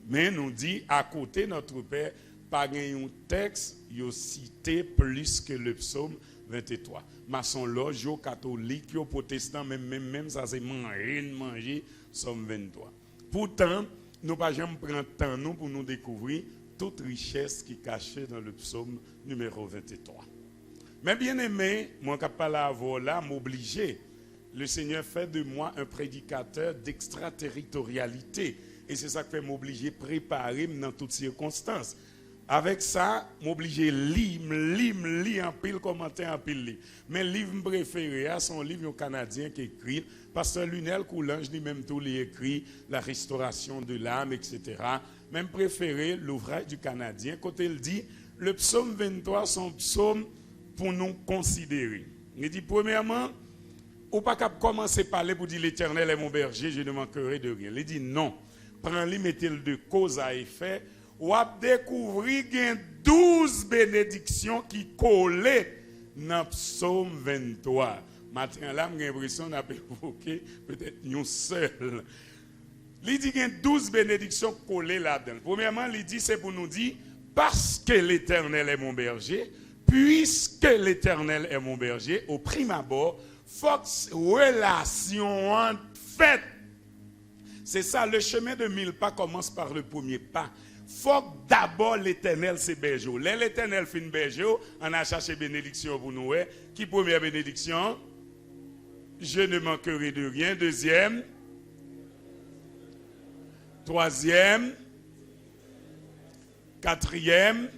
Mais nous dit, à côté de notre Père, pas un texte, il a cité plus que le psaume 23. Maçon loge, catholique, protestant, même ça c'est manger, somme 23. Pourtant, nous pas jamais prendre temps nous pour nous découvrir toute richesse qui est cachée dans le psaume numéro 23. Mais bien aimé, moi qui pas la voix là, m'obliger. Le Seigneur fait de moi un prédicateur d'extraterritorialité. Et c'est ça qui fait m'obliger à préparer dans toutes circonstances. Avec ça, m'obliger lire en pile commentaire en pile livre. Mais le livre préféré, c'est un livre canadien qui écrit, Pasteur Lunel Coulange, lui-même tout lui écrit, La restauration de l'âme, etc. Même préféré, l'ouvrage du Canadien, quand il dit, le psaume 23, c'est un psaume pour nous considérer. Il dit, premièrement, ou pas qu'à commencer par parler pour dire l'Éternel est mon berger, je ne manquerai de rien. Il dit non. Prends-le, mettez-le de cause à effet. Ou à découvrir qu'il y a 12 bénédictions qui collent dans le psaume 23. Maintenant, là, j'ai l'impression qu'on évoqué peut-être une seule. Il dit qu'il y a 12 bénédictions collées là-dedans. Premièrement, il dit c'est pour nous dire, parce que l'Éternel est mon berger, puisque l'Éternel est mon berger, au prime abord, faut relation en fait. C'est ça, le chemin de 1000 pas commence par le premier pas. Faut d'abord l'Éternel c'est berger. L'Éternel fait une berger, on a cherché bénédiction pour nous. Qui première bénédiction? Je ne manquerai de rien. Deuxième. Troisième. Quatrième.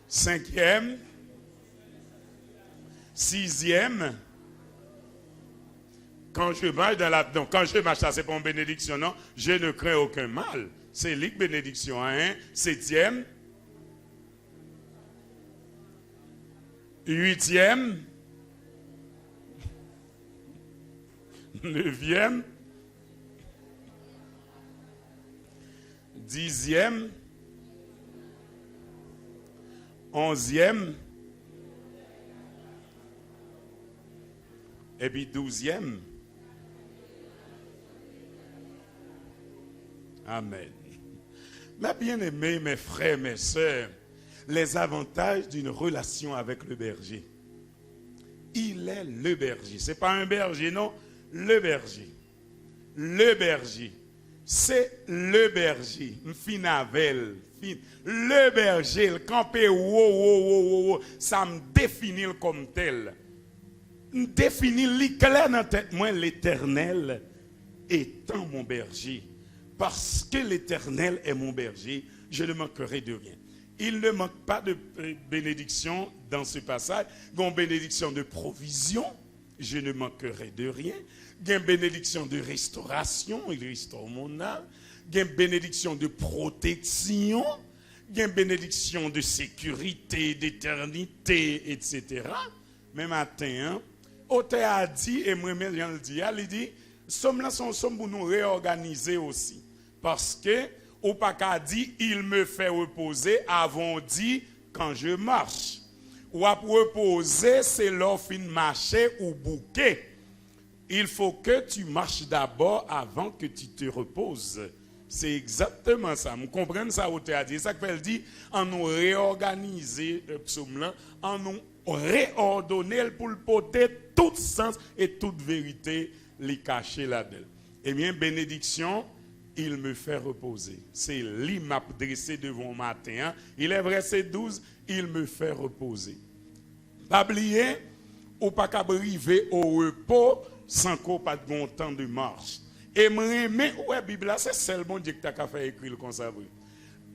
Cinquième. Sixième. Quand je marche dans la... Donc, quand je marche, ça c'est pas une bénédiction, non? Je ne crains aucun mal. C'est la bénédiction. Hein? Septième. Huitième. Neuvième. Dixième. Onzième. Et puis 12e. Amen. Mais bien aimés, mes frères, mes sœurs, les avantages d'une relation avec le berger. Il est le berger. Ce n'est pas un berger, non. Le berger. Le berger. c'est le berger, finavel, le berger, le campé, wow, ça me définit comme tel. Me définit clair dans tête moi l'Éternel étant mon berger. Parce que l'Éternel est mon berger, je ne manquerai de rien. Il ne manque pas de bénédiction dans ce passage. Il y a une bénédiction de provision, je ne manquerai de rien. Il y a une bénédiction de restauration, il restaure mon âme. Il y a une bénédiction de protection. Il y a une bénédiction de sécurité, d'éternité, etc. Mais matin, Ote a dit, et moi-même je le dis, il dit, somme là sont somme pour nous réorganiser aussi. Parce que, ou pas qu'à dit, il me fait reposer, avant dit, quand je marche. Ou à reposer, c'est l'offre de marcher ou bouquet. Il faut que tu marches d'abord avant que tu te reposes. C'est exactement ça. Vous comprenez ça, Ote a dit. Ça qu'elle dit, en nous réorganiser, psaume là, en nous réordonner pour le porter tout sens et toute vérité les cacher là-dedans. Eh bien, bénédiction, il me fait reposer. C'est lui m'a dressé devant matin. Il est verset 12, il me fait reposer. Pas oublier, ou pas qu'à arriver au repos sans qu'on pas de bon temps de marche. Et mais ouais, Bible, c'est seulement Dieu qui t'a fait écrire comme ça.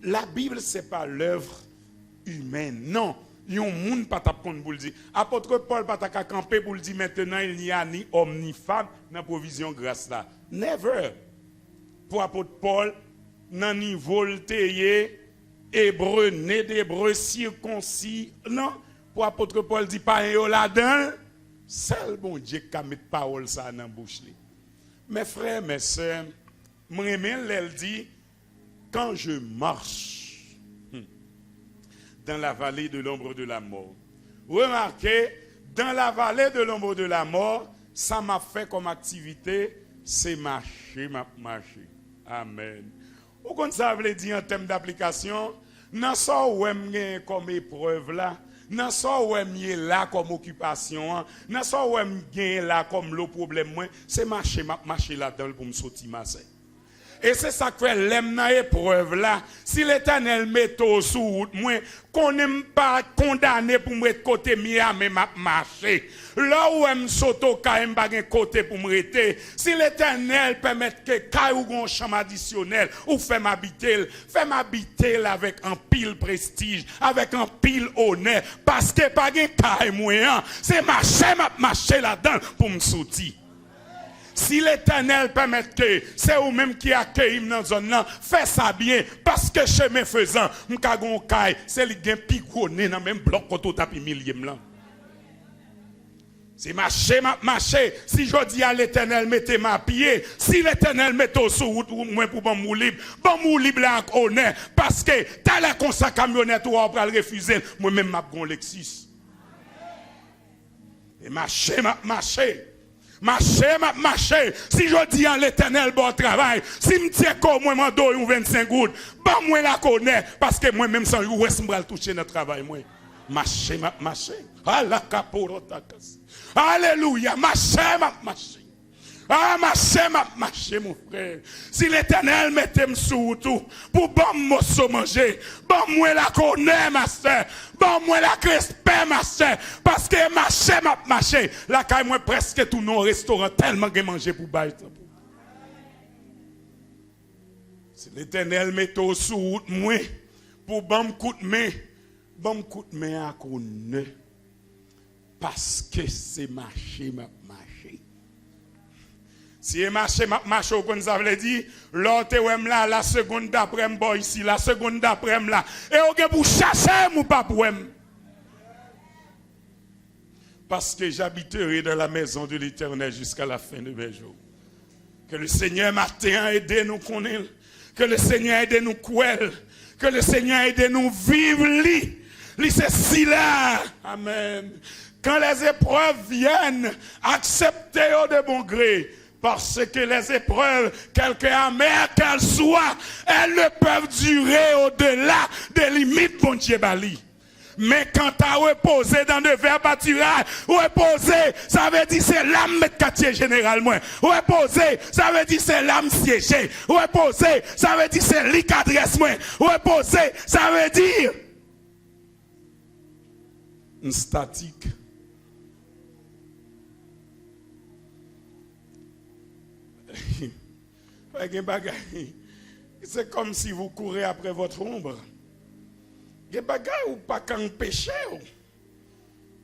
La Bible, c'est pas l'œuvre humaine. Non. Yon moun pas tap kon pour le dire. Apôtre Paul pas t'a camper pour le dire maintenant il n'y a ni homme ni femme dans provision grâce là. Never. Pour apôtre Paul nan niveau voltaire hébreu né d'hébreu circoncis. Non, pour apôtre Paul dit pas yo là-dedans. Seul bon Dieu qui a mis parole ça dans bouche li. Mes frères, mes sœurs, moi elle dit quand je marche dans la vallée de l'ombre de la mort. Remarquez, dans la vallée de l'ombre de la mort, ça m'a fait comme activité, c'est marcher. Amen. Ou quand ça veut dire en termes d'application, dans ça où comme épreuve là, dans ça où là comme occupation, dans ça où là comme le problème, c'est marcher là-dedans pour me sortir ma scène. Et c'est ça que l'aime dans l'épreuve là. Si l'Éternel met au sous route, moi, qu'on n'aime pas condamné pour me côté mia, mais m'a marché. Là où aime soto ka aime pas côté pour me rester. Si l'Éternel permet que ka ou gon chambre additionnel ou fait m'habiter avec un pile prestige, avec un pile honneur, parce que pas gen ka moyen, c'est marcher là-dedans pour me sortir. Si l'Éternel permet que c'est vous-même qui accueille dans la zone là, fais ça bien, parce que chemin faisant, m'kagon kay, c'est li gen pigonné dans même bloc quand on tape millième là. C'est marcher. Si je dis à l'Éternel, mettez ma pied, si l'Éternel met au sous route, moi pour bon mou libre là avec honneur, parce que t'as la comme ça camionnette ou on va le refuser, moi-même m'a gon Lexus. Et marcher. Marcher. Si je dis à l'Éternel bon travail, si me tiens comme moi m'en donne 25 gouttes, bah moi la connais parce que moi même sans ouest me le toucher dans travail moi. Marcher. Ah la caporotakas. Alléluia, marcher. Ah, marcher, mon frère. Si l'Éternel mettait sous tout, pour bon mosso manger, bon moi la connais, ma soeur, bon moi la respect, ma soeur, parce que marcher, la caille moi presque tout nos restaurants tellement que manger pour bailler. Si l'Éternel mettait sous moi, pour bon coup de main à connaître, parce que c'est marcher. Si marché, comme ça veut dire, l'autre là, la seconde d'après moi ici, la seconde d'après là. Et on est pour chercher mon pas pour parce que j'habiterai dans la maison de l'Éternel jusqu'à la fin de mes jours. Que le Seigneur matin aide nous connaître, que le Seigneur aide nous couer, que le Seigneur aide nous vivre li c'est si là. Amen. Quand les épreuves viennent, acceptez-les de bon gré. Parce que les épreuves, quelque amères qu'elles soient, elles ne peuvent durer au-delà des limites bon Dieu bali. Mais quand tu as reposé dans le verbe pâturage, reposer, ça veut dire c'est l'âme mettre quartier généralement. Reposer, ça veut dire c'est l'âme siégée. Reposer, ça veut dire c'est lui qui adresse moi. Reposer, ça veut dire une statique. C'est comme si vous courez après votre ombre. Il y a des bagages ou pas qu'un péché.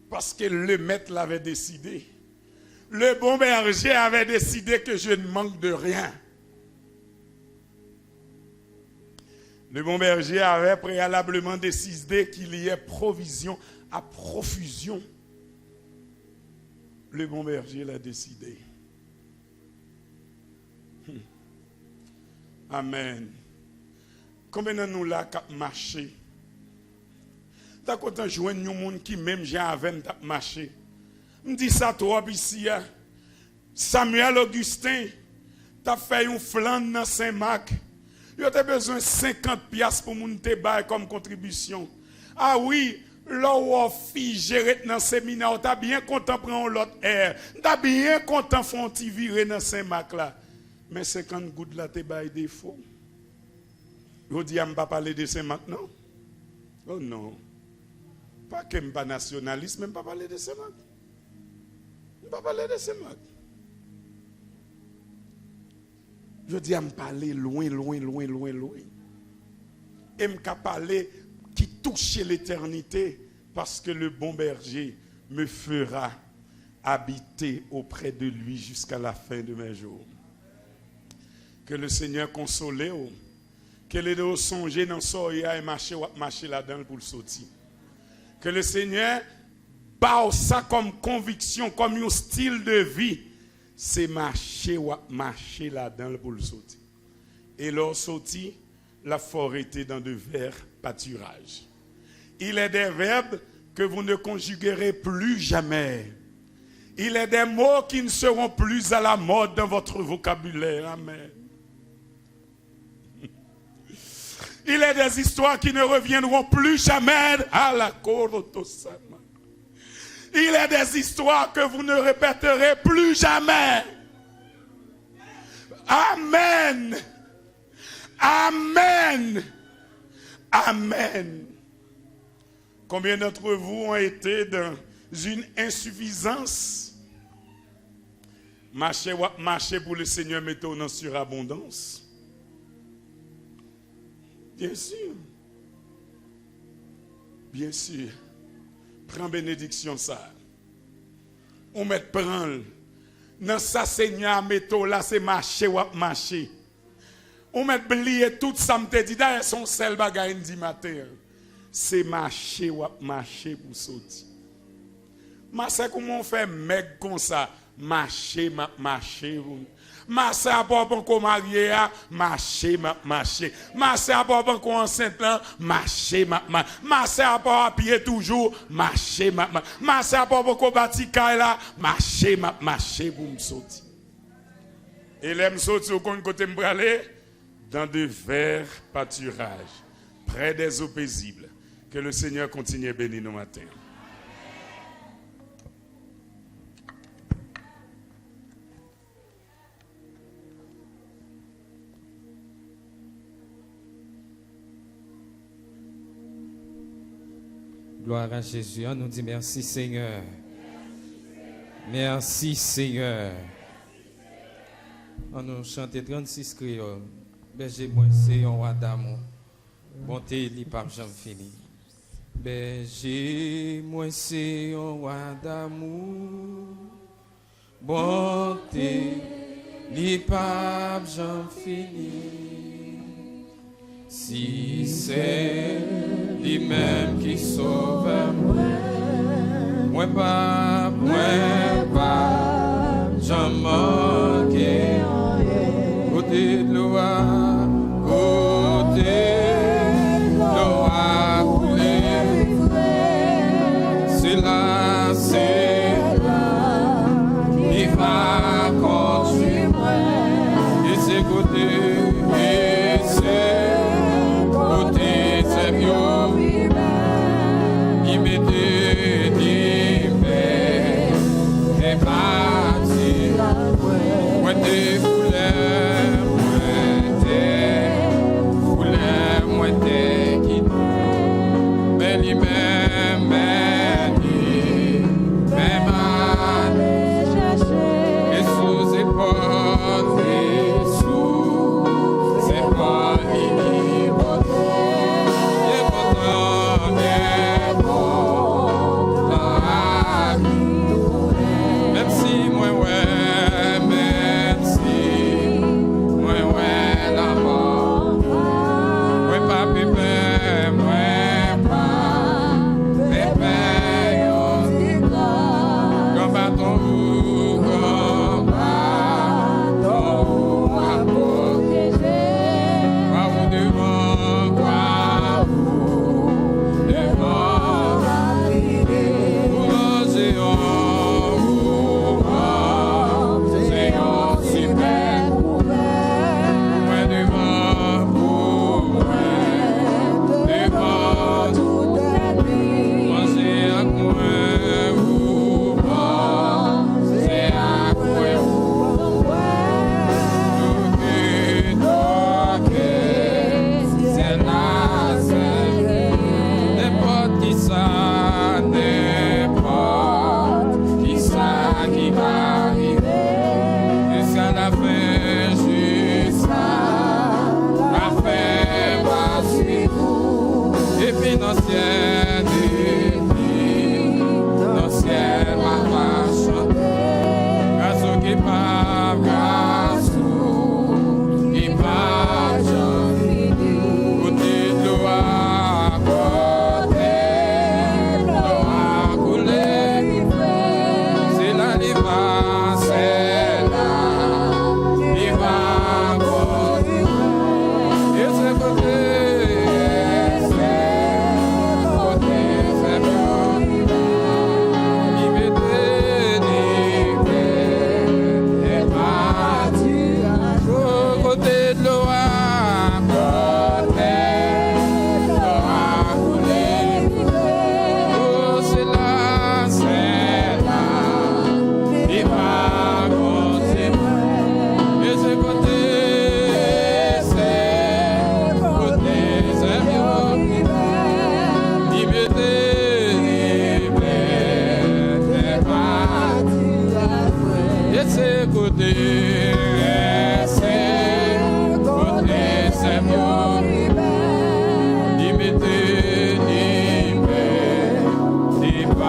Parce que le maître l'avait décidé. Le bon berger avait décidé que je ne manque de rien. Le bon berger avait préalablement décidé qu'il y ait provision à profusion. Le bon berger l'a décidé. Amen. Combien de nous là qui marché? T'as content de joindre un monde qui même j'ai avec marché. Me dit ça trop ici. Samuel Augustin, t'as fait un flan dans Saint-Marc. Il a besoin de 50 piastres pour mon te bail comme contribution. Ah oui, là où figé dans le séminaire, t'as bien content prendre l'autre air. T'as bien content faire un petit virer dans Saint-Marc là. Mais 50 gouttes là, t'es bail défaut. Je dis, je ne vais pas parler de ça maintenant. Oh non. Pas que je ne suis pas nationaliste, mais je ne vais pas parler de ça maintenant. Je ne vais pas parler de ça maintenant. Je dis, je vais parler loin, loin, loin, loin, loin. Et je vais parler qui touche l'éternité, parce que le bon berger me fera habiter auprès de lui jusqu'à la fin de mes jours. Que le Seigneur console, que les deux songer dans soya et marcher là-dedans pour le sortir. Que le Seigneur bat ça comme conviction, comme un style de vie, c'est marcher là-dedans pour le sortir. Et leur sortir, la forêt était dans de verts pâturages. Il est des verbes que vous ne conjuguerez plus jamais. Il est des mots qui ne seront plus à la mode dans votre vocabulaire. Amen. Il est des histoires qui ne reviendront plus jamais à la Korotosama. Il est des histoires que vous ne répéterez plus jamais. Amen. Amen. Amen. Combien d'entre vous ont été dans une insuffisance? Marchez pour le Seigneur, mettons dans surabondance. Bien sûr. Bien sûr. Prends bénédiction ça. On met prendre. Dans sa Seigneur, mettons là, c'est marcher ou marcher. On met oublier tout ça, me te dit, d'ailleurs, son seul bagage dit matin. C'est marcher ou marcher pour sortir. Marcher comment on fait mec comme ça? Marcher, marcher. Marcher à part pour marier, marcher. Marcher à part pour enceinte, marcher. Marcher à part à pied toujours, marcher. Marcher à part pour bâtir là, marcher pour me sortir. Et l'aime sortir au côté me braler dans de verts pâturages, près des eaux paisibles. Que le Seigneur continue à bénir nos matins. Gloire à Jésus. On nous dit merci Seigneur. Merci Seigneur. On nous chante 36 créoles. Berger moi c'est un roi d'amour. Bonté il pas jamais fini. Berger moi c'est un roi d'amour. Bonté il pas jamais fini. Si c'est lui-même qui sauve moi pas, j'en manque. Côté de l'eau, côté de l'eau a coulé. C'est là, qui va conduire. Et c'est côté, c'est mieux. côté, c'est côté, c'est mieux. Limité, limité, partir à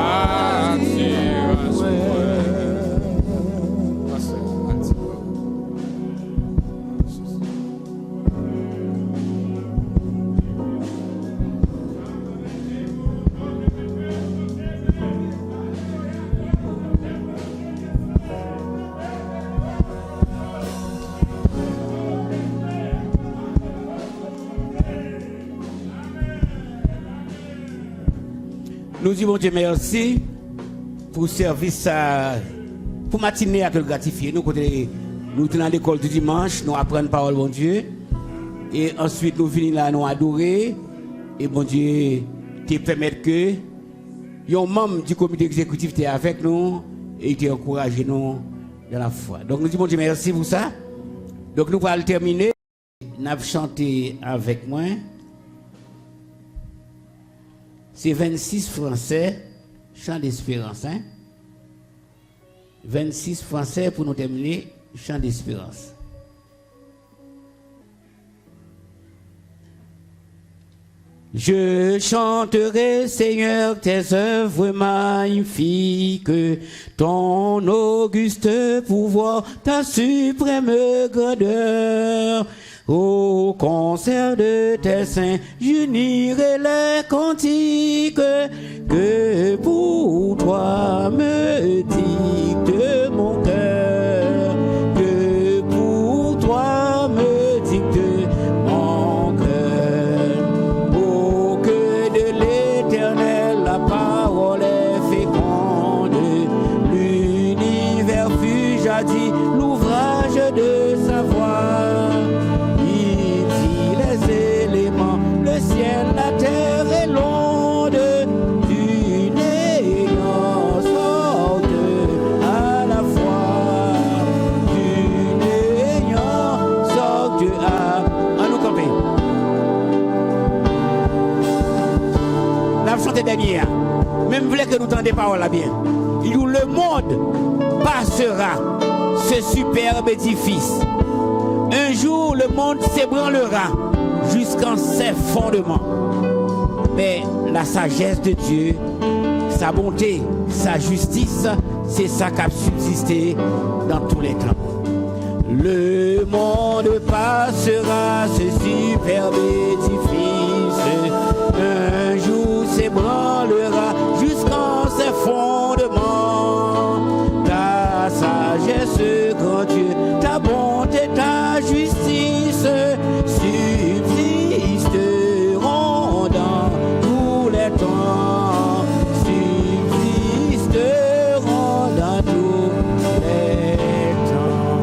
Nous disons Dieu merci pour le service pour matinée à te gratifier. Nous nous tenons à l'école du dimanche, nous apprenons la parole bon Dieu. Et ensuite nous venons là, nous adorer. Et bon Dieu te permettre que un membre du comité exécutif était avec nous et te encouragé nous dans la foi. Donc nous disons Dieu merci pour ça. Donc nous allons terminer. Nous allons chanter avec moi. C'est 26 français, chant d'espérance. Hein? 26 français pour nous terminer, chant d'espérance. Je chanterai, Seigneur, tes œuvres magnifiques, ton auguste pouvoir, ta suprême grandeur. Au concert de tes saints, j'unirai les cantiques que pour toi me dicte mon cœur, que pour toi me dicte mon cœur. Oh, que de l'Éternel la parole est féconde, l'univers fut jadis l'ouvrage de sa voix. Ciel, la terre et l'onde du néant sortent à la fois, du néant sortent à nous camper. La chanté dernière, même voulait que nous tendons des paroles là bien. Il dit le monde passera, ce superbe édifice. Un jour le monde s'ébranlera jusqu'en ses fondements. Mais la sagesse de Dieu, sa bonté, sa justice, c'est ça qui a subsisté dans tous les temps. Le monde passera, ce superbe édifice, un jour s'ébranlera jusqu'en ses fondements. Ta sagesse, grand Dieu, ta bonté, ta justice, subsisteront dans tous les temps, subsisteront dans tous les temps.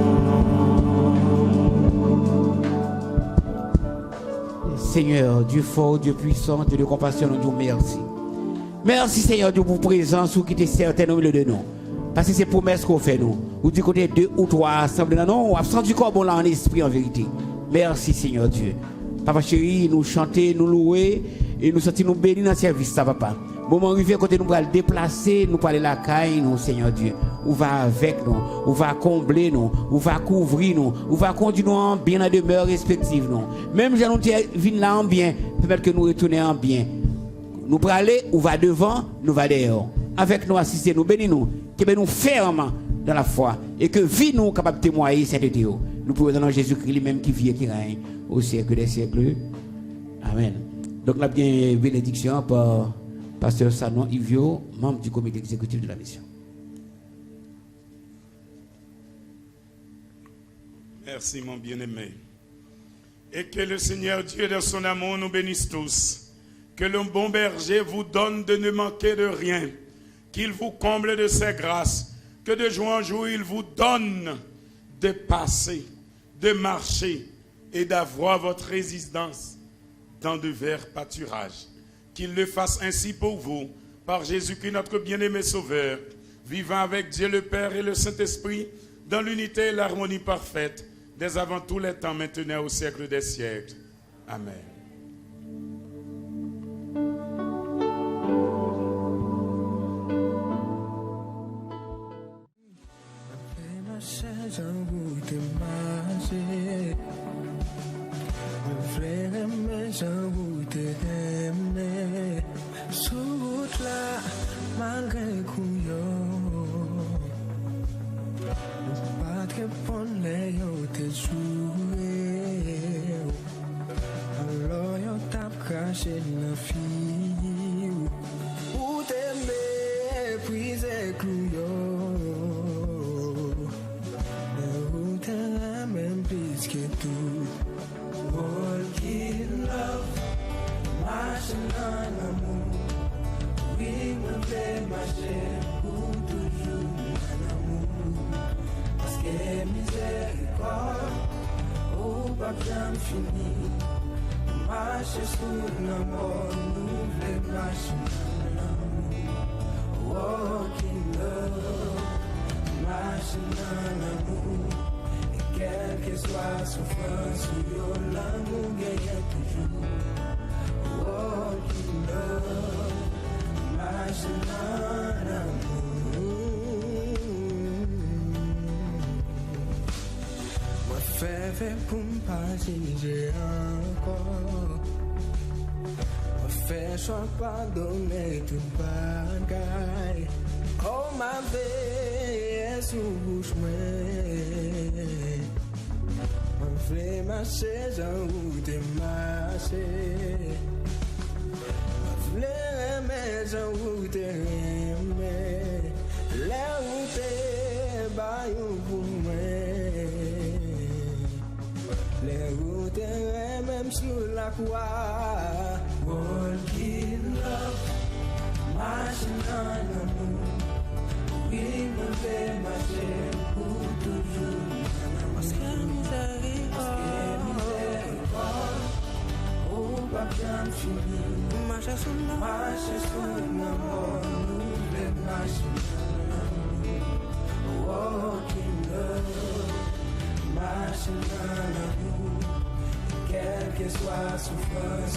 Seigneur, Dieu fort, Dieu puissant, Dieu de compassion, nous disons merci. Merci Seigneur Dieu pour présence ou qui était certain au milieu de nous. Parce que c'est promesse qu'on fait nous. Ou du côté 2 ou 3 assemblés, non, absent du corps bon là en esprit en vérité. Merci Seigneur Dieu. Papa chéri, nous chanter, nous louer et nous sentir nous bénis dans le service, ça papa. Moment arrivé côté nous allons déplacer, nous parler la caille, nous Seigneur Dieu. Ou va avec nous, ou va combler nous, ou va couvrir nous, ou va conduire nous en bien dans demeure respective nous. Même si nous venons là en bien, peut-être que nous retourner en bien. Nous pour aller, ou va devant, nous va derrière. Avec nous assister, nous bénis nous, que nous fermes dans la foi et que vie nous capable de témoigner sainteté. Nous pouvons dans Jésus-Christ lui-même qui vit et qui règne au siècle des siècles. Amen. Donc, nous avons bien une bénédiction par Pasteur Sanon Ivio, membre du comité exécutif de la mission. Merci, mon bien-aimé. Et que le Seigneur Dieu, dans son amour, nous bénisse tous. Que le bon berger vous donne de ne manquer de rien. Qu'il vous comble de ses grâces. Que de jour en jour, il vous donne de passer, de marcher et d'avoir votre résidence dans de verts pâturages. Qu'il le fasse ainsi pour vous, par Jésus-Christ, notre bien-aimé Sauveur, vivant avec Dieu le Père et le Saint-Esprit, dans l'unité et l'harmonie parfaite, dès avant tous les temps, maintenant au siècle des siècles. Amen. J'en t'aimer. Sous route là, malgré couillon. Pas de répondre, t'es joué. Alors yo t'a craché la fille. Ou t'es méprisé couillon. Ou t'es même plus que tout. Walking love, marching en amour. Oui, me fait marcher pour toujours en amour. Parce que miséricorde, ou pas bien fini. Marcher sous l'amour, nous voulons marcher en amour. Walking love, marching en amour. Quelle que soit souffrance, l'amour gagne toujours. Walking love, marching en amour. Moi fait pour m'passer encore. Moi fait choix pardonner toute bagaille. Oh ma vie sous bouche on fait marcher j'en route et marcher. On fait aimer j'en route et aimer. Les routes baillons pour moi. Les routes même sur la croix. Walking love, marching en amour. Oui, me fait marcher pour toujours. Parce que miséricorde, oh, pas bien fini. Marcher sous l'amour, nous voulons marcher. Walking love, marching en amour. Quelle que soit souffrance,